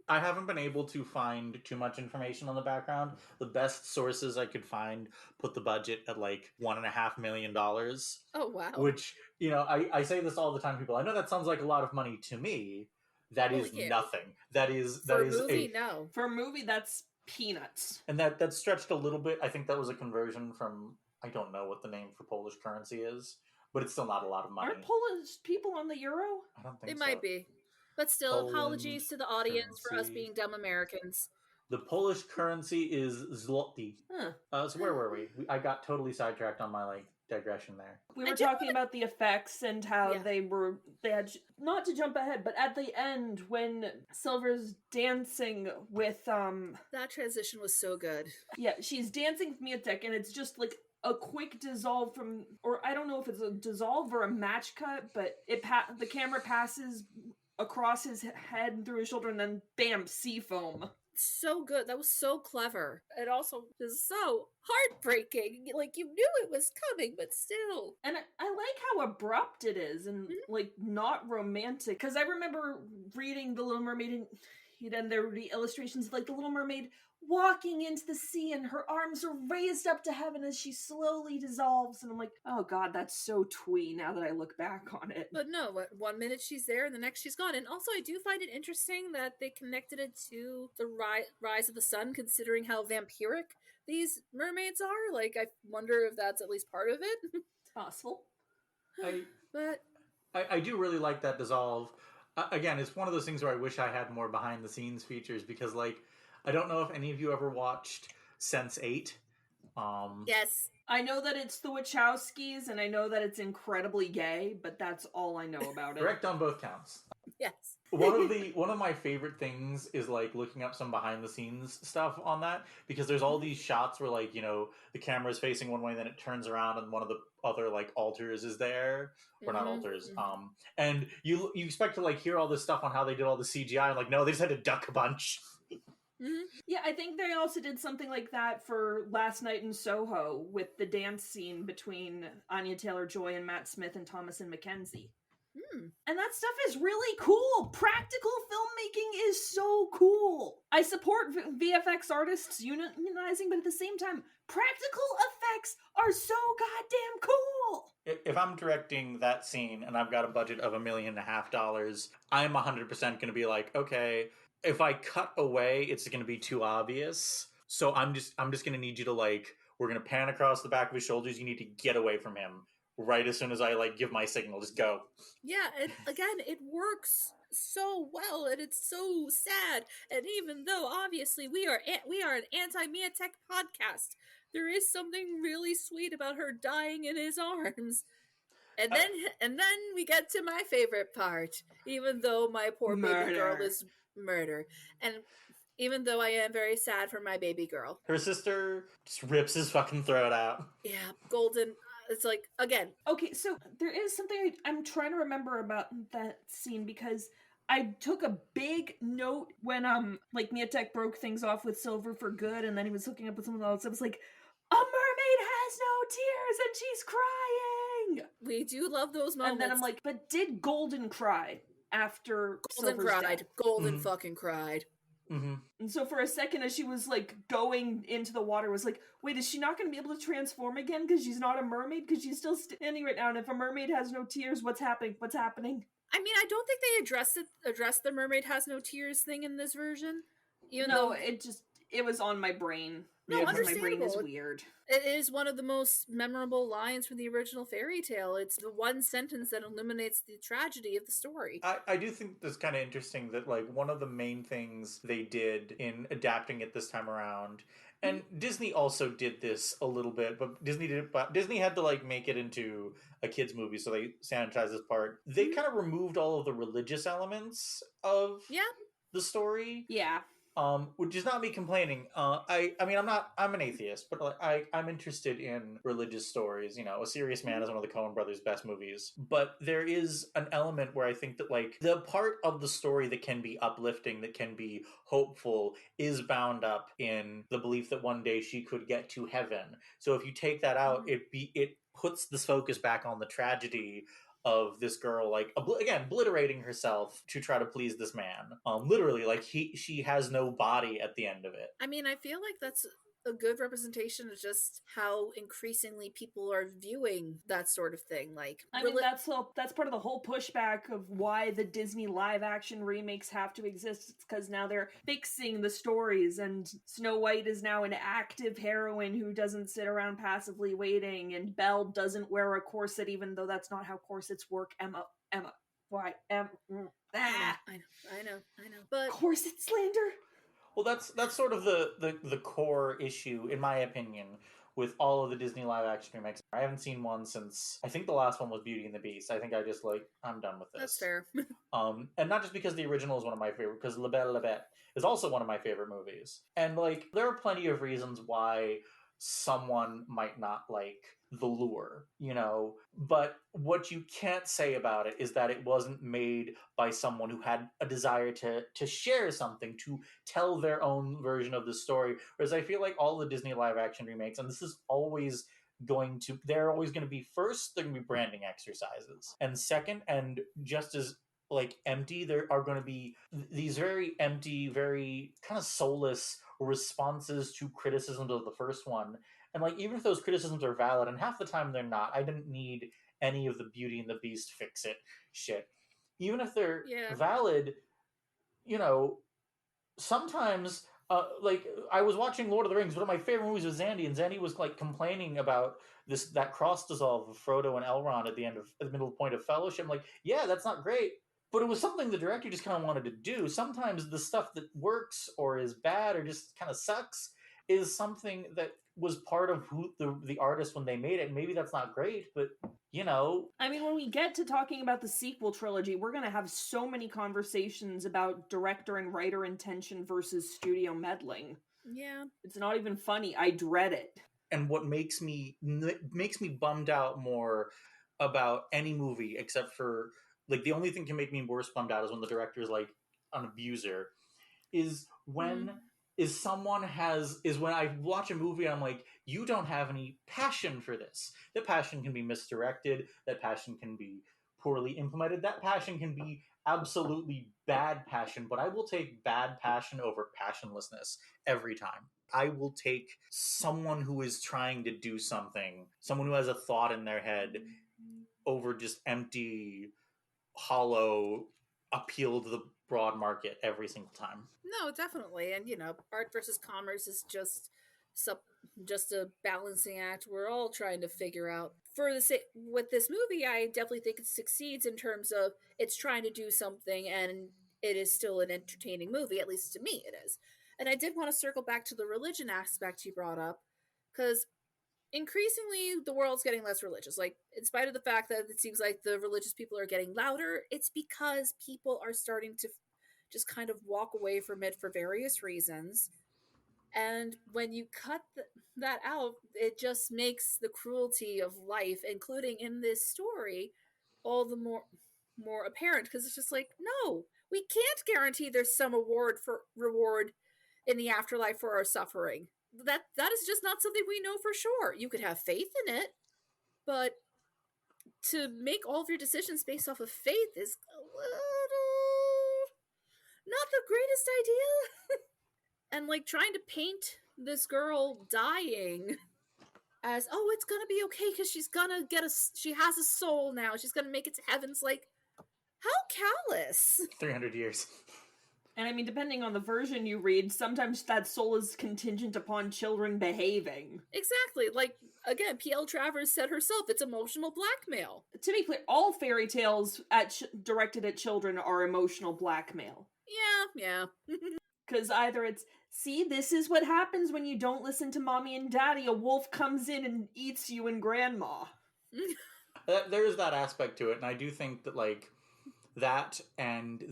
I haven't been able to find too much information on the background. The best sources I could find put the budget at like $1.5 million. Oh, wow. Which, you know, I say this all the time, people. I know that sounds like a lot of money to me. That Well, is yeah. nothing. That is For a movie, no. For a movie, that's peanuts. And that stretched a little bit. I think that was a conversion from, I don't know what the name for Polish currency is, but it's still not a lot of money. Aren't Polish people on the euro? I don't think It so. might be. But still, Poland apologies to the audience for us currency. being dumb Americans. The Polish currency is zloty. Huh. So where were we? I got totally sidetracked on my digression there. We I were do talking about the effects and how Yeah. they had, not to jump ahead, but at the end when Silver's dancing with That transition was so good. yeah, she's dancing with Miotek, and it's just like a quick dissolve from, or I don't know if it's a dissolve or a match cut, but the camera passes across his head and through his shoulder, and then bam, sea foam. So good. That was so clever. It also is so heartbreaking. Like, you knew it was coming, but still. And I like how abrupt it is and like not romantic. Because I remember reading The Little Mermaid, and then there would be illustrations of like the Little Mermaid walking into the sea and her arms are raised up to heaven as she slowly dissolves. And I'm like, oh god, that's so twee now that I look back on it. But no, what, 1 minute she's there and the next she's gone. And also, I do find it interesting that they connected it to the rise of the sun, considering how vampiric these mermaids are. Like, I wonder if that's at least part of it. Possible. But I do really like that dissolve. Again, it's one of those things where I wish I had more behind the scenes features because, like, I don't know if any of you ever watched Sense8. yes. I know that it's the Wachowskis, and I know that it's incredibly gay, but that's all I know about it. Correct on both counts. Yes. One of my favorite things is like looking up some behind the scenes stuff on that because there's all these shots where like, you know, the camera is facing one way, then it turns around and one of the other like altars is there. Or not altars. And you expect to like hear all this stuff on how they did all the CGI and like no, they just had to duck a bunch. Yeah, I think they also did something like that for Last Night in Soho with the dance scene between Anya Taylor-Joy and Matt Smith and Thomas and Mackenzie. And that stuff is really cool. Practical filmmaking is so cool. I support VFX artists unionizing, but at the same time, practical effects are so goddamn cool. If I'm directing that scene and I've got a budget of $1.5 million, I'm 100% going to be like, okay, if I cut away, it's going to be too obvious. So I'm just going to need you to like, we're going to pan across the back of his shoulders. You need to get away from him right as soon as I like give my signal. Just go. Yeah, and again, it works so well, and it's so sad. And even though obviously we are an anti-Miatek podcast, there is something really sweet about her dying in his arms. And then we get to my favorite part. Even though my poor baby girl is murder, and even though I am very sad for my baby girl, her sister just rips his fucking throat out. Yeah, Golden. It's like, again. Okay, so there is something I'm trying to remember about that scene because I took a big note when like Miatek broke things off with Silver for good, and then he was hooking up with someone else. I was like, a mermaid has no tears and she's crying. We do love those moments. And then I'm like, but did Golden cry after Golden Silver's cried? death? Golden fucking cried. And so for a second, as she was like going into the water, was like, wait, is she not going to be able to transform again because she's not a mermaid? Because she's still standing right now, and if a mermaid has no tears, what's happening? What's happening? I mean, I don't think they addressed the mermaid has no tears thing in this version. Even No, though it was on my brain. No, because my understandable. brain is weird. it is one of the most memorable lines from the original fairy tale. It's the one sentence that illuminates the tragedy of the story. I do think that's kind of interesting that like one of the main things they did in adapting it this time around, and Disney also did this a little bit, but Disney had to like make it into a kids movie, so they sanitized this part. They kind of removed all of the religious elements of the story. Yeah. Which is not me complaining. I mean, I'm an atheist, but like, I'm interested in religious stories. You know, A Serious Man is one of the Coen brothers' best movies. But there is an element where I think that like the part of the story that can be uplifting, that can be hopeful, is bound up in the belief that one day she could get to heaven. So if you take that out, it puts this focus back on the tragedy of this girl, like again obliterating herself to try to please this man. Literally, like she has no body at the end of it. I mean, I feel like that's a good representation of just how increasingly people are viewing that sort of thing. Like, I mean, that's part of the whole pushback of why the Disney live action remakes have to exist. It's because now they're fixing the stories, and Snow White is now an active heroine who doesn't sit around passively waiting, and Belle doesn't wear a corset, even though that's not how corsets work. Emma, why? I know. But corset slander. Well, that's sort of the core issue, in my opinion, with all of the Disney live action remakes. I haven't seen one since, I think the last one was Beauty and the Beast. I think I just like, I'm done with this. That's fair. And not just because the original is one of my favorite, because La Belle La Bête is also one of my favorite movies. And like, there are plenty of reasons why someone might not like The Lure, you know, but what you can't say about it is that it wasn't made by someone who had a desire to share something, to tell their own version of the story. Whereas I feel like all the Disney live action remakes, and this is always they're always going to be, first, they're going to be branding exercises, and second, and just as like empty, there are going to be these very empty, very kind of soulless responses to criticisms of the first one. And like, even if those criticisms are valid, and half the time they're not, I didn't need any of the Beauty and the Beast fix it shit. Even if they're valid, you know, sometimes like, I was watching Lord of the Rings. One of my favorite movies was Zandy, and Zandy was like complaining about that cross dissolve of Frodo and Elrond at the middle point of Fellowship. I'm like, yeah, that's not great, but it was something the director just kind of wanted to do. Sometimes the stuff that works or is bad or just kind of sucks is something that was part of who the artist when they made it. Maybe that's not great, but you know. I mean, when we get to talking about the sequel trilogy, we're going to have so many conversations about director and writer intention versus studio meddling. Yeah. It's not even funny. I dread it. And what makes me bummed out more about any movie, except for like, the only thing can make me worse bummed out is when the director is like an abuser, is when when I watch a movie and I'm like, you don't have any passion for this. That passion can be misdirected. That passion can be poorly implemented. That passion can be absolutely bad passion, but I will take bad passion over passionlessness every time. I will take someone who is trying to do something, someone who has a thought in their head, over just empty, hollow appeal to the broad market every single time. No, definitely. And you know, art versus commerce is just a balancing act we're all trying to figure out. With this movie, I definitely think it succeeds in terms of it's trying to do something, and it is still an entertaining movie. At least to me, it is. And I did want to circle back to the religion aspect you brought up, because increasingly the world's getting less religious. Like, in spite of the fact that it seems like the religious people are getting louder, it's because people are starting to just kind of walk away from it for various reasons. And when you cut that out, it just makes the cruelty of life, including in this story, all the more apparent, because it's just like, no, we can't guarantee there's some reward in the afterlife for our suffering. That is just not something we know for sure. You could have faith in it, but to make all of your decisions based off of faith is a little not the greatest idea. And like, trying to paint this girl dying as, oh, it's gonna be okay because she's gonna she has a soul now, she's gonna make it to heaven's like, how callous. 300 years. And I mean, depending on the version you read, sometimes that soul is contingent upon children behaving. Exactly. Like, again, P.L. Travers said herself, it's emotional blackmail. To be clear, all fairy tales directed at children are emotional blackmail. Yeah. Because either it's, see, this is what happens when you don't listen to mommy and daddy. A wolf comes in and eats you and grandma. There is that aspect to it, and I do think that, like, that and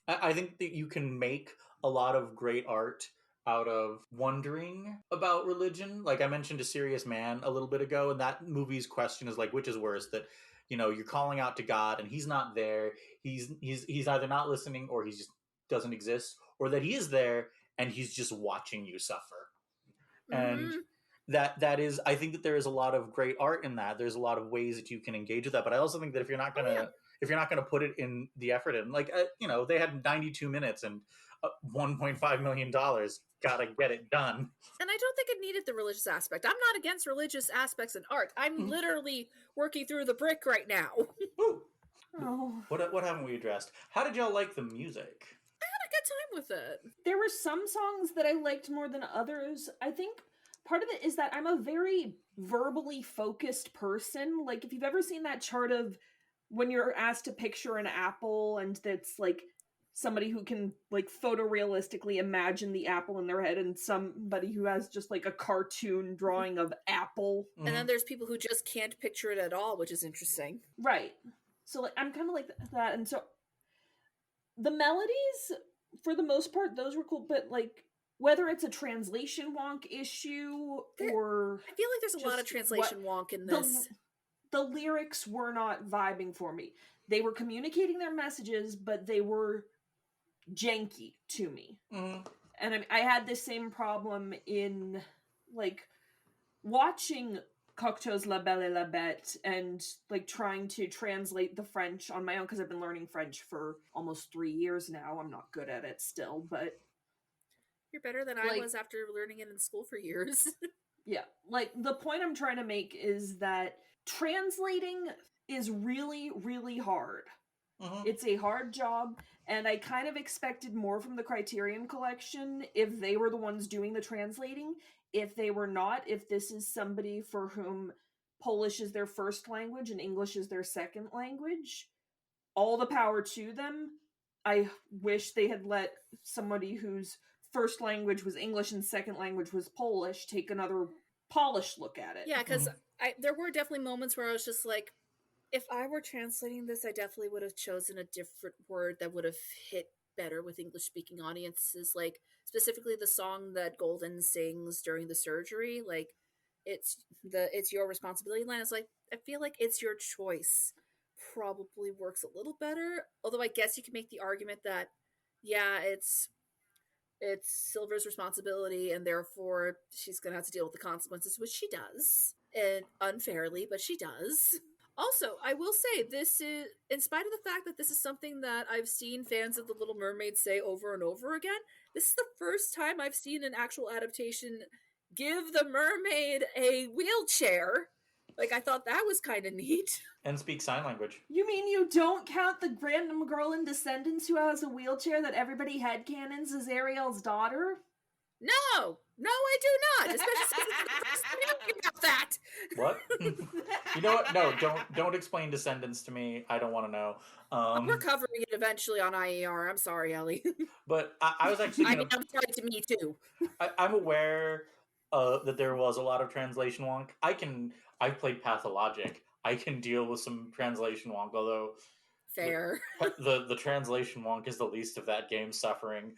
I think that you can make a lot of great art out of wondering about religion. Like I mentioned A Serious Man a little bit ago, and that movie's question is like, which is worse, that you're calling out to God and he's not there. He's either not listening or he just doesn't exist, or that he is there and he's just watching you suffer. And Mm-hmm. that is, I think that there is a lot of great art in that. There's a lot of ways that you can engage with that, but I also think that if you're not gonna put it in the effort in, like they had 92 minutes and $1.5 million, gotta get it done. And I don't think it needed the religious aspect. I'm not against religious aspects in art. I'm literally working through the brick right now. Ooh. Oh. What haven't we addressed? How did y'all like the music? I had a good time with it. There were some songs that I liked more than others. I think part of it is that I'm a very verbally focused person. Like, if you've ever seen that chart of when you're asked to picture an apple, and that's like somebody who can like photorealistically imagine the apple in their head, and somebody who has just like a cartoon drawing of apple. And then there's people who just can't picture it at all, which is interesting. Right. So like I'm kind of like that, and so the melodies, for the most part, those were cool. But like whether it's a translation wonk issue or I feel like there's a lot of just translation wonk in this. the lyrics were not vibing for me. They were communicating their messages, but they were janky to me. And I had this same problem in like watching Cocteau's La Belle et la Bête and like trying to translate the French on my own, because I've been learning French for almost 3 years now. I'm not good at it still, but You're better than I was after learning it in school for years. yeah, like the point I'm trying to make is that translating is really, really hard. It's a hard job, and I kind of expected more from the Criterion Collection if they were the ones doing the translating. If they were not, if this is somebody for whom Polish is their first language and English is their second language, all the power to them. I wish they had let somebody whose first language was English and second language was Polish take another polished look at it. Yeah, because there were definitely moments where I was just like, if I were translating this, I definitely would have chosen a different word that would have hit better with English-speaking audiences. Like, specifically the song that Golden sings during the surgery, like, it's your responsibility line. It's like, I feel like it's your choice probably works a little better. Although I guess you can make the argument that, yeah, it's Silver's responsibility, and therefore she's gonna have to deal with the consequences, which she does, and unfairly, but she does. Also, I will say, this is, in spite of the fact that this is something that I've seen fans of The Little Mermaid say over and over again, this is the first time I've seen an actual adaptation give the mermaid a wheelchair. Like, I thought that was kind of neat. And speak sign language. You mean you don't count the random girl in Descendants who has a wheelchair that everybody headcanons as Ariel's daughter? No, I do not. Especially since it's talking about that. What? You know what? No, don't explain Descendants to me. I don't want to know. We're covering it eventually on IER. I'm sorry, Ellie. But I was actually. I'm sorry to me too. I'm aware that there was a lot of translation wonk. I've played Pathologic. I can deal with some translation wonk, although fair. The translation wonk is the least of that game's suffering.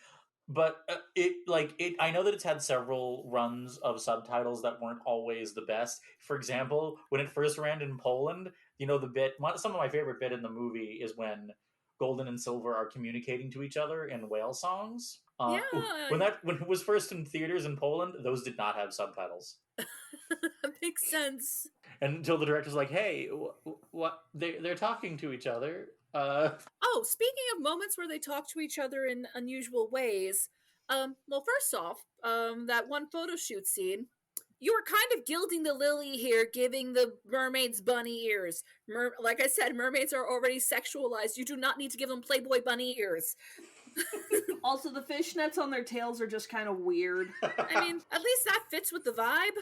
But I know that it's had several runs of subtitles that weren't always the best. For example, when it first ran in Poland, some of my favorite bit in the movie is when Golden and Silver are communicating to each other in whale songs. Yeah. When it was first in theaters in Poland, those did not have subtitles. That makes sense. And until the director's like, "Hey, what? They're talking to each other." Oh, speaking of moments where they talk to each other in unusual ways, well, first off, that one photo shoot scene, you were kind of gilding the lily here, giving the mermaids bunny ears. Like I said, mermaids are already sexualized. You do not need to give them Playboy bunny ears. Also, the fishnets on their tails are just kind of weird. I mean, at least that fits with the vibe.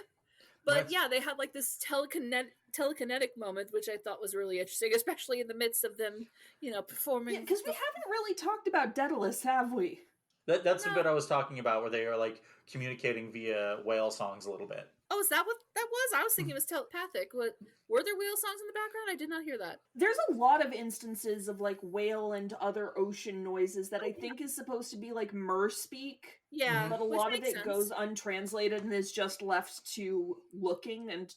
But yeah, they had like this telekinetic moment, which I thought was really interesting, especially in the midst of them, performing. Yeah, because we haven't really talked about Daedalus, have we? That's the bit I was talking about, where they are like communicating via whale songs a little bit. Oh, is that what that was? I was thinking it was telepathic. What were there whale songs in the background? I did not hear that. There's a lot of instances of like whale and other ocean noises that I think is supposed to be like mer speak. Yeah, But a which lot of makes it sense. goes untranslated and is just left to looking and,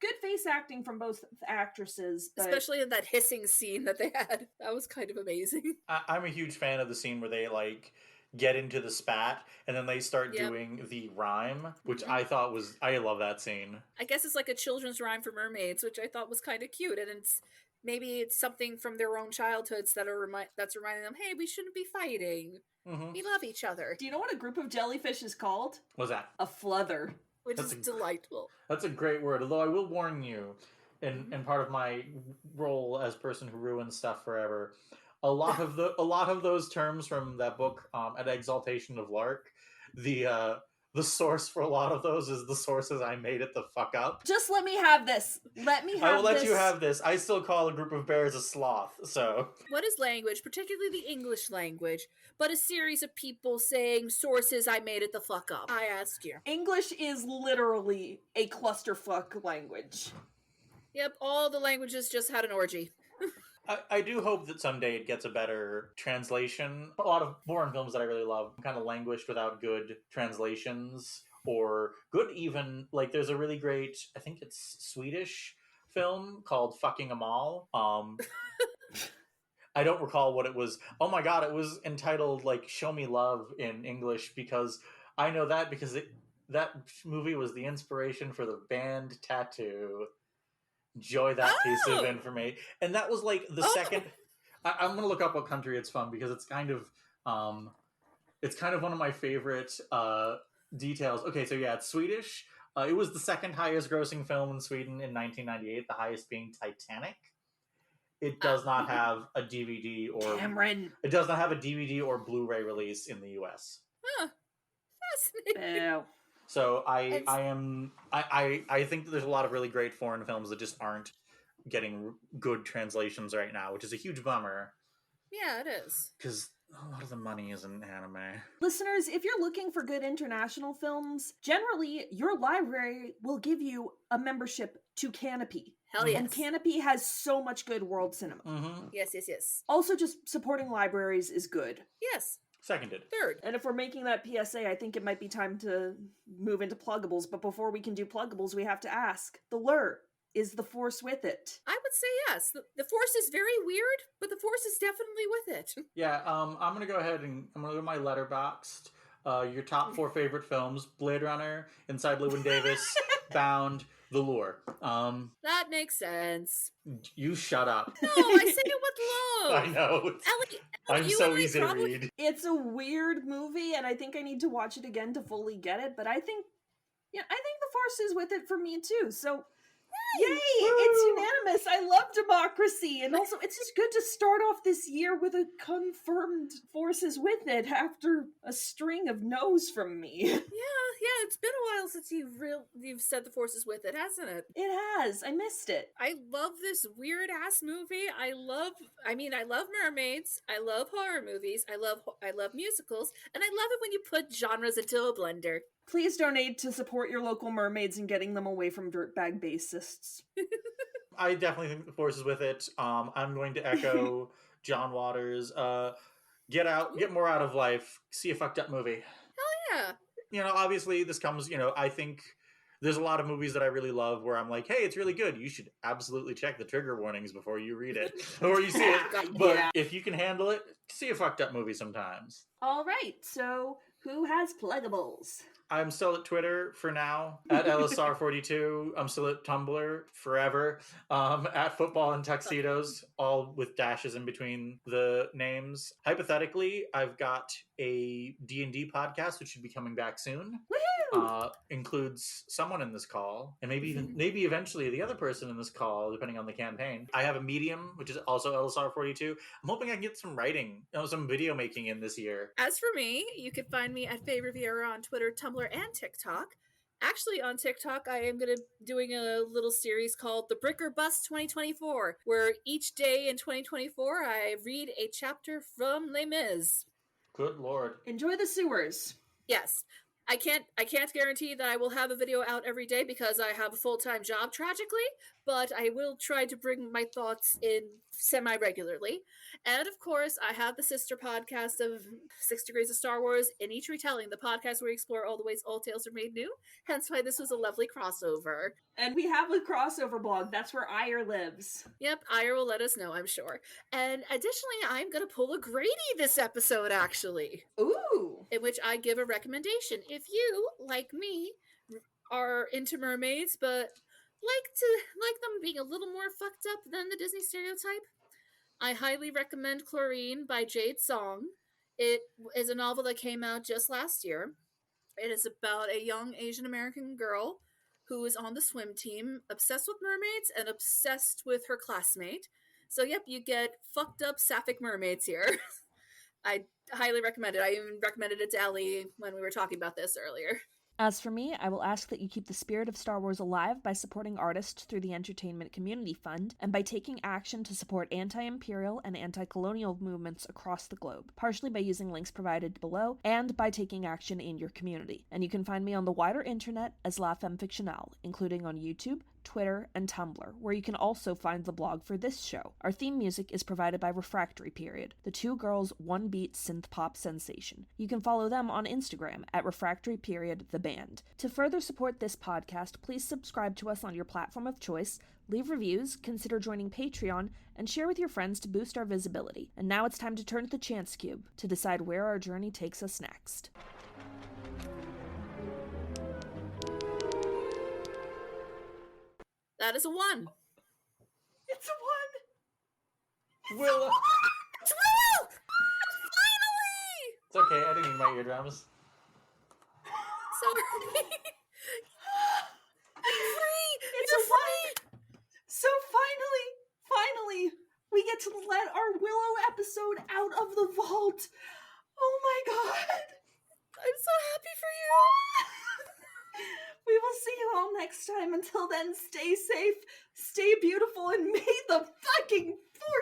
good face acting from both actresses. But Especially in that hissing scene that they had. That was kind of amazing. I'm a huge fan of the scene where they like get into the spat and then they start Yep. doing the rhyme, which Mhm. I thought was, I love that scene. I guess it's like a children's rhyme for mermaids, which I thought was kind of cute, and maybe it's something from their own childhoods that's reminding them, hey, we shouldn't be fighting. Mm-hmm. We love each other, do you know what a group of jellyfish is called? What's that? A fluther. which That's is a- delightful. That's a great word, although I will warn you, in part of my role as person who ruins stuff forever, a lot of those terms from that book, at Exaltation of Lark, the source for a lot of those is the sources I made it the fuck up. Just let me have this. Let me have I will let this. you have this. I still call a group of bears a sloth, so What is language, particularly the English language, but a series of people saying sources I made it the fuck up? I ask you. English is literally a clusterfuck language. Yep, all the languages just had an orgy. I do hope that someday it gets a better translation. A lot of foreign films that I really love kind of languished without good translations, or good even, like there's a really great, I think it's Swedish film called Fucking 'Em All. I don't recall what it was. Oh my god, it was entitled like Show Me Love in English, because I know that because that movie was the inspiration for the band Tattoo. Enjoy that piece of Oh! information. And that was like the Oh! second. I'm gonna look up what country it's from because it's kind of one of my favorite details. Okay, so yeah, it's Swedish. It was the second highest grossing film in Sweden in 1998, the highest being Titanic. It does not have a DVD or Cameron. it does not have a DVD or Blu-ray release in the US. Huh. Fascinating. Ew. So It's- I think that there's a lot of really great foreign films that just aren't getting good translations right now, which is a huge bummer Yeah, it is. because a lot of the money is in anime. Listeners, if you're looking for good international films, generally your library will give you a membership to Canopy. Hell yes. And Canopy has so much good world cinema. Mm-hmm. Yes, yes, yes. Also, just supporting libraries is good. Yes. Seconded. Third. And if we're making that PSA, I think it might be time to move into pluggables. But before we can do pluggables, we have to ask, the lure, is the Force with it? I would say yes. The Force is very weird, but the Force is definitely with it. Yeah, I'm gonna go ahead and I'm gonna go to my Letterboxd. Your top 4 favorite films: Blade Runner, Inside Llewyn Davis, Bound, The Lure. That makes sense. You shut up. No, I say it with love. I know. Ellie, I'm you so and I easy probably- to read. It's a weird movie, and I think I need to watch it again to fully get it. But I think the Force is with it for me too. So, yay! It's unanimous. I love democracy, and also it's just good to start off this year with a confirmed Force is with it after a string of no's from me. Yeah, it's been a while since you've said the Force is with it, hasn't it? It has. I missed it. I love this weird ass movie. I love mermaids. I love horror movies. I love musicals, and I love it when you put genres into a blender. Please donate to support your local mermaids and getting them away from dirtbag bassists. I definitely think the Force is with it. I'm going to echo John Waters. Get more out of life. See a fucked up movie. Yeah. Obviously this comes, I think there's a lot of movies that I really love where I'm like, hey, it's really good. You should absolutely check the trigger warnings before you read it or you see it. But if you can handle it, see a fucked up movie sometimes. All right, so who has pluggables? I'm still at Twitter for now, at LSR42. I'm still at Tumblr forever, at Football and Tuxedos, all with dashes in between the names. Hypothetically, I've got a D&D podcast, which should be coming back soon. Woohoo! Includes someone in this call, and maybe eventually the other person in this call, depending on the campaign. I have a Medium, which is also LSR42. I'm hoping I can get some writing, some video making in this year. As for me, you can find me at Faye Riviera on Twitter, Tumblr, and TikTok. Actually, on TikTok, I am doing a little series called The Brick or Bust 2024, where each day in 2024, I read a chapter from Les Mis. Good lord. Enjoy the sewers. Yes. I can't guarantee that I will have a video out every day because I have a full-time job, tragically, but I will try to bring my thoughts in semi-regularly. And of course, I have the sister podcast of 6 Degrees of Star Wars, in each retelling, the podcast where we explore all the ways all tales are made new, hence why this was a lovely crossover. And we have a crossover blog. That's where Ire lives. Yep, Ira will let us know, I'm sure. And additionally, I'm going to pull a Grady this episode, actually, Ooh. in which I give a recommendation. If you, like me, are into mermaids, but like them being a little more fucked up than the Disney stereotype, I highly recommend Chlorine by Jade Song. It is a novel that came out just last year. It is about a young Asian American girl who is on the swim team, obsessed with mermaids and obsessed with her classmate. So, yep, you get fucked up sapphic mermaids here. I highly recommend it. I even recommended it to Ellie when we were talking about this earlier. As for me, I will ask that you keep the spirit of Star Wars alive by supporting artists through the Entertainment Community Fund, and by taking action to support anti-imperial and anti-colonial movements across the globe, partially by using links provided below, and by taking action in your community. And you can find me on the wider internet as La Femme Fictionale, including on YouTube, Twitter, and Tumblr, where you can also find the blog for this show. Our theme music is provided by Refractory Period, the two girls' one-beat synth-pop sensation. You can follow them on Instagram at Refractory Period the band. To further support this podcast, please subscribe to us on your platform of choice, leave reviews, consider joining Patreon, and share with your friends to boost our visibility. And now it's time to turn to the Chance Cube to decide where our journey takes us next. That is a 1. It's a 1. Willow. It's real! Finally! It's okay. I didn't need my eardrums. Sorry. I'm free! It's You're a 1. So finally, we get to let our Willow episode out of the vault. Oh my god. I'm so happy for you! We will see you all next time. Until then, stay safe, stay beautiful, and may the fucking force